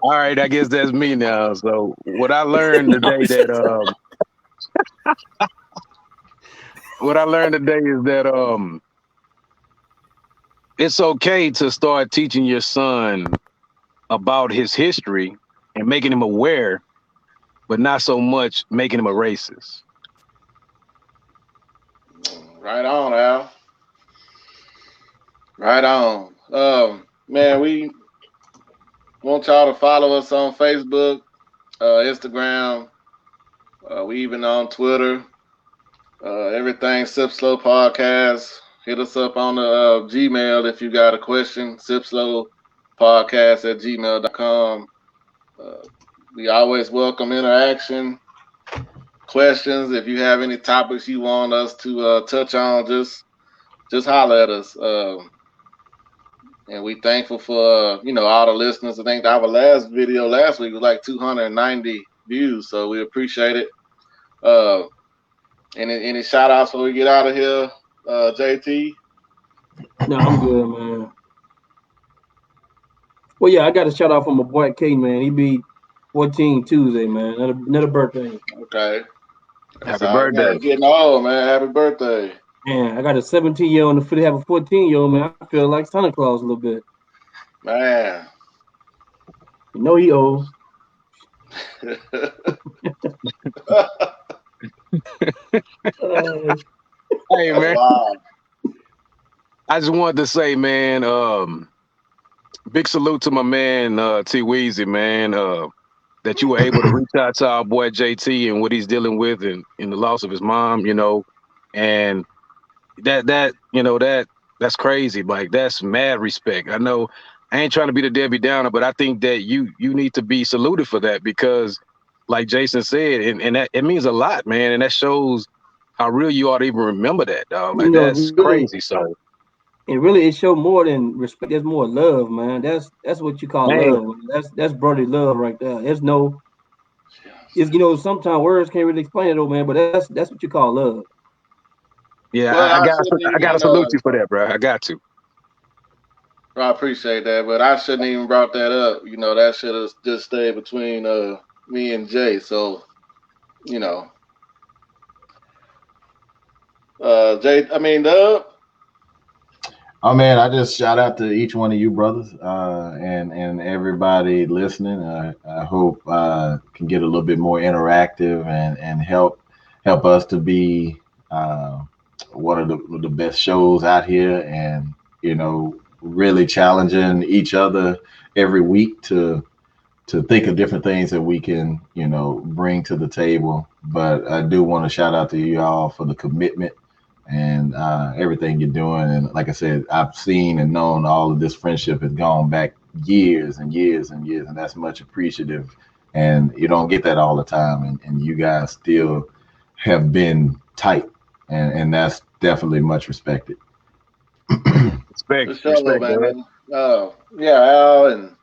All right, I guess that's me now. So what I learned today is that it's okay to start teaching your son about his history and making him aware, but not so much making him a racist. Right on, Al. Right on. Man, we want y'all to follow us on Facebook, Instagram. We even on Twitter. Everything Sip Slow Podcast. Hit us up on the Gmail if you got a question. sipslowpodcast@gmail.com. We always welcome interaction, questions. If you have any topics you want us to touch on, just holler at us. And we thankful for all the listeners. I think our last video last week was like 290 views, so we appreciate it. Any shout outs before we get out of here, JT? No, I'm good, man. Well, yeah, I got a shout out from my boy K, man. He beat 14 Tuesday, man. Another birthday. Okay. Happy birthday. Getting old, man. Happy birthday. Man, I got a 17-year-old and have a 14-year-old, man. I feel like Santa Claus a little bit. Man. You know he old. Hey, man. Wow. I just wanted to say, man, big salute to my man, T Weezy, man, that you were able to reach out to our boy JT and what he's dealing with and in the loss of his mom, and that's crazy. Like, that's mad respect. I know I ain't trying to be the Debbie Downer, but I think that you need to be saluted for that, because like Jason said, and that it means a lot, man. And that shows how real you are to even remember that, dog. Like, that's really crazy. So it showed more than respect. There's more love, man. That's what you call love. That's brotherly love right there. There's no, sometimes words can't really explain it, though, man. But that's what you call love. Yeah, well, I got to salute you for that, bro. I got to. I appreciate that, but I shouldn't even brought that up. That should have just stayed between me and Jay. So, Jay, Dub. Oh man, I just shout out to each one of you brothers and everybody listening. I hope can get a little bit more interactive and help us to be one of the best shows out here. And really challenging each other every week to think of different things that we can, bring to the table. But I do want to shout out to you all for the commitment and everything you're doing. And like I said, I've seen and known all of this friendship has gone back years and years and years, and that's much appreciative. And you don't get that all the time. And you guys still have been tight, and that's definitely much respected. Respect, man. Yeah, Al and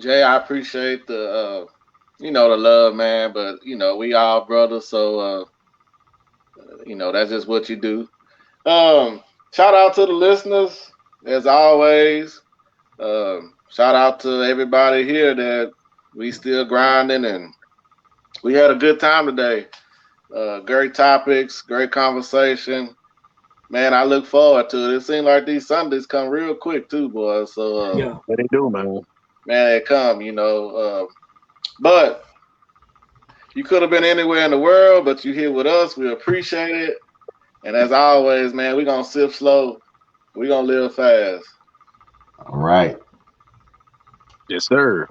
Jay, I appreciate the the love, man. But we all brothers, so that's just what you do. Shout out to the listeners, as always. Shout out to everybody here that we still grinding, and we had a good time today. Great topics, great conversation. Man, I look forward to it. It seems like these Sundays come real quick too, boys. So yeah, they do, man. Man, they come, but you could have been anywhere in the world, but you're here with us. We appreciate it. And as always, man, we're gonna sip slow. We're gonna live fast. All right. Yes, sir.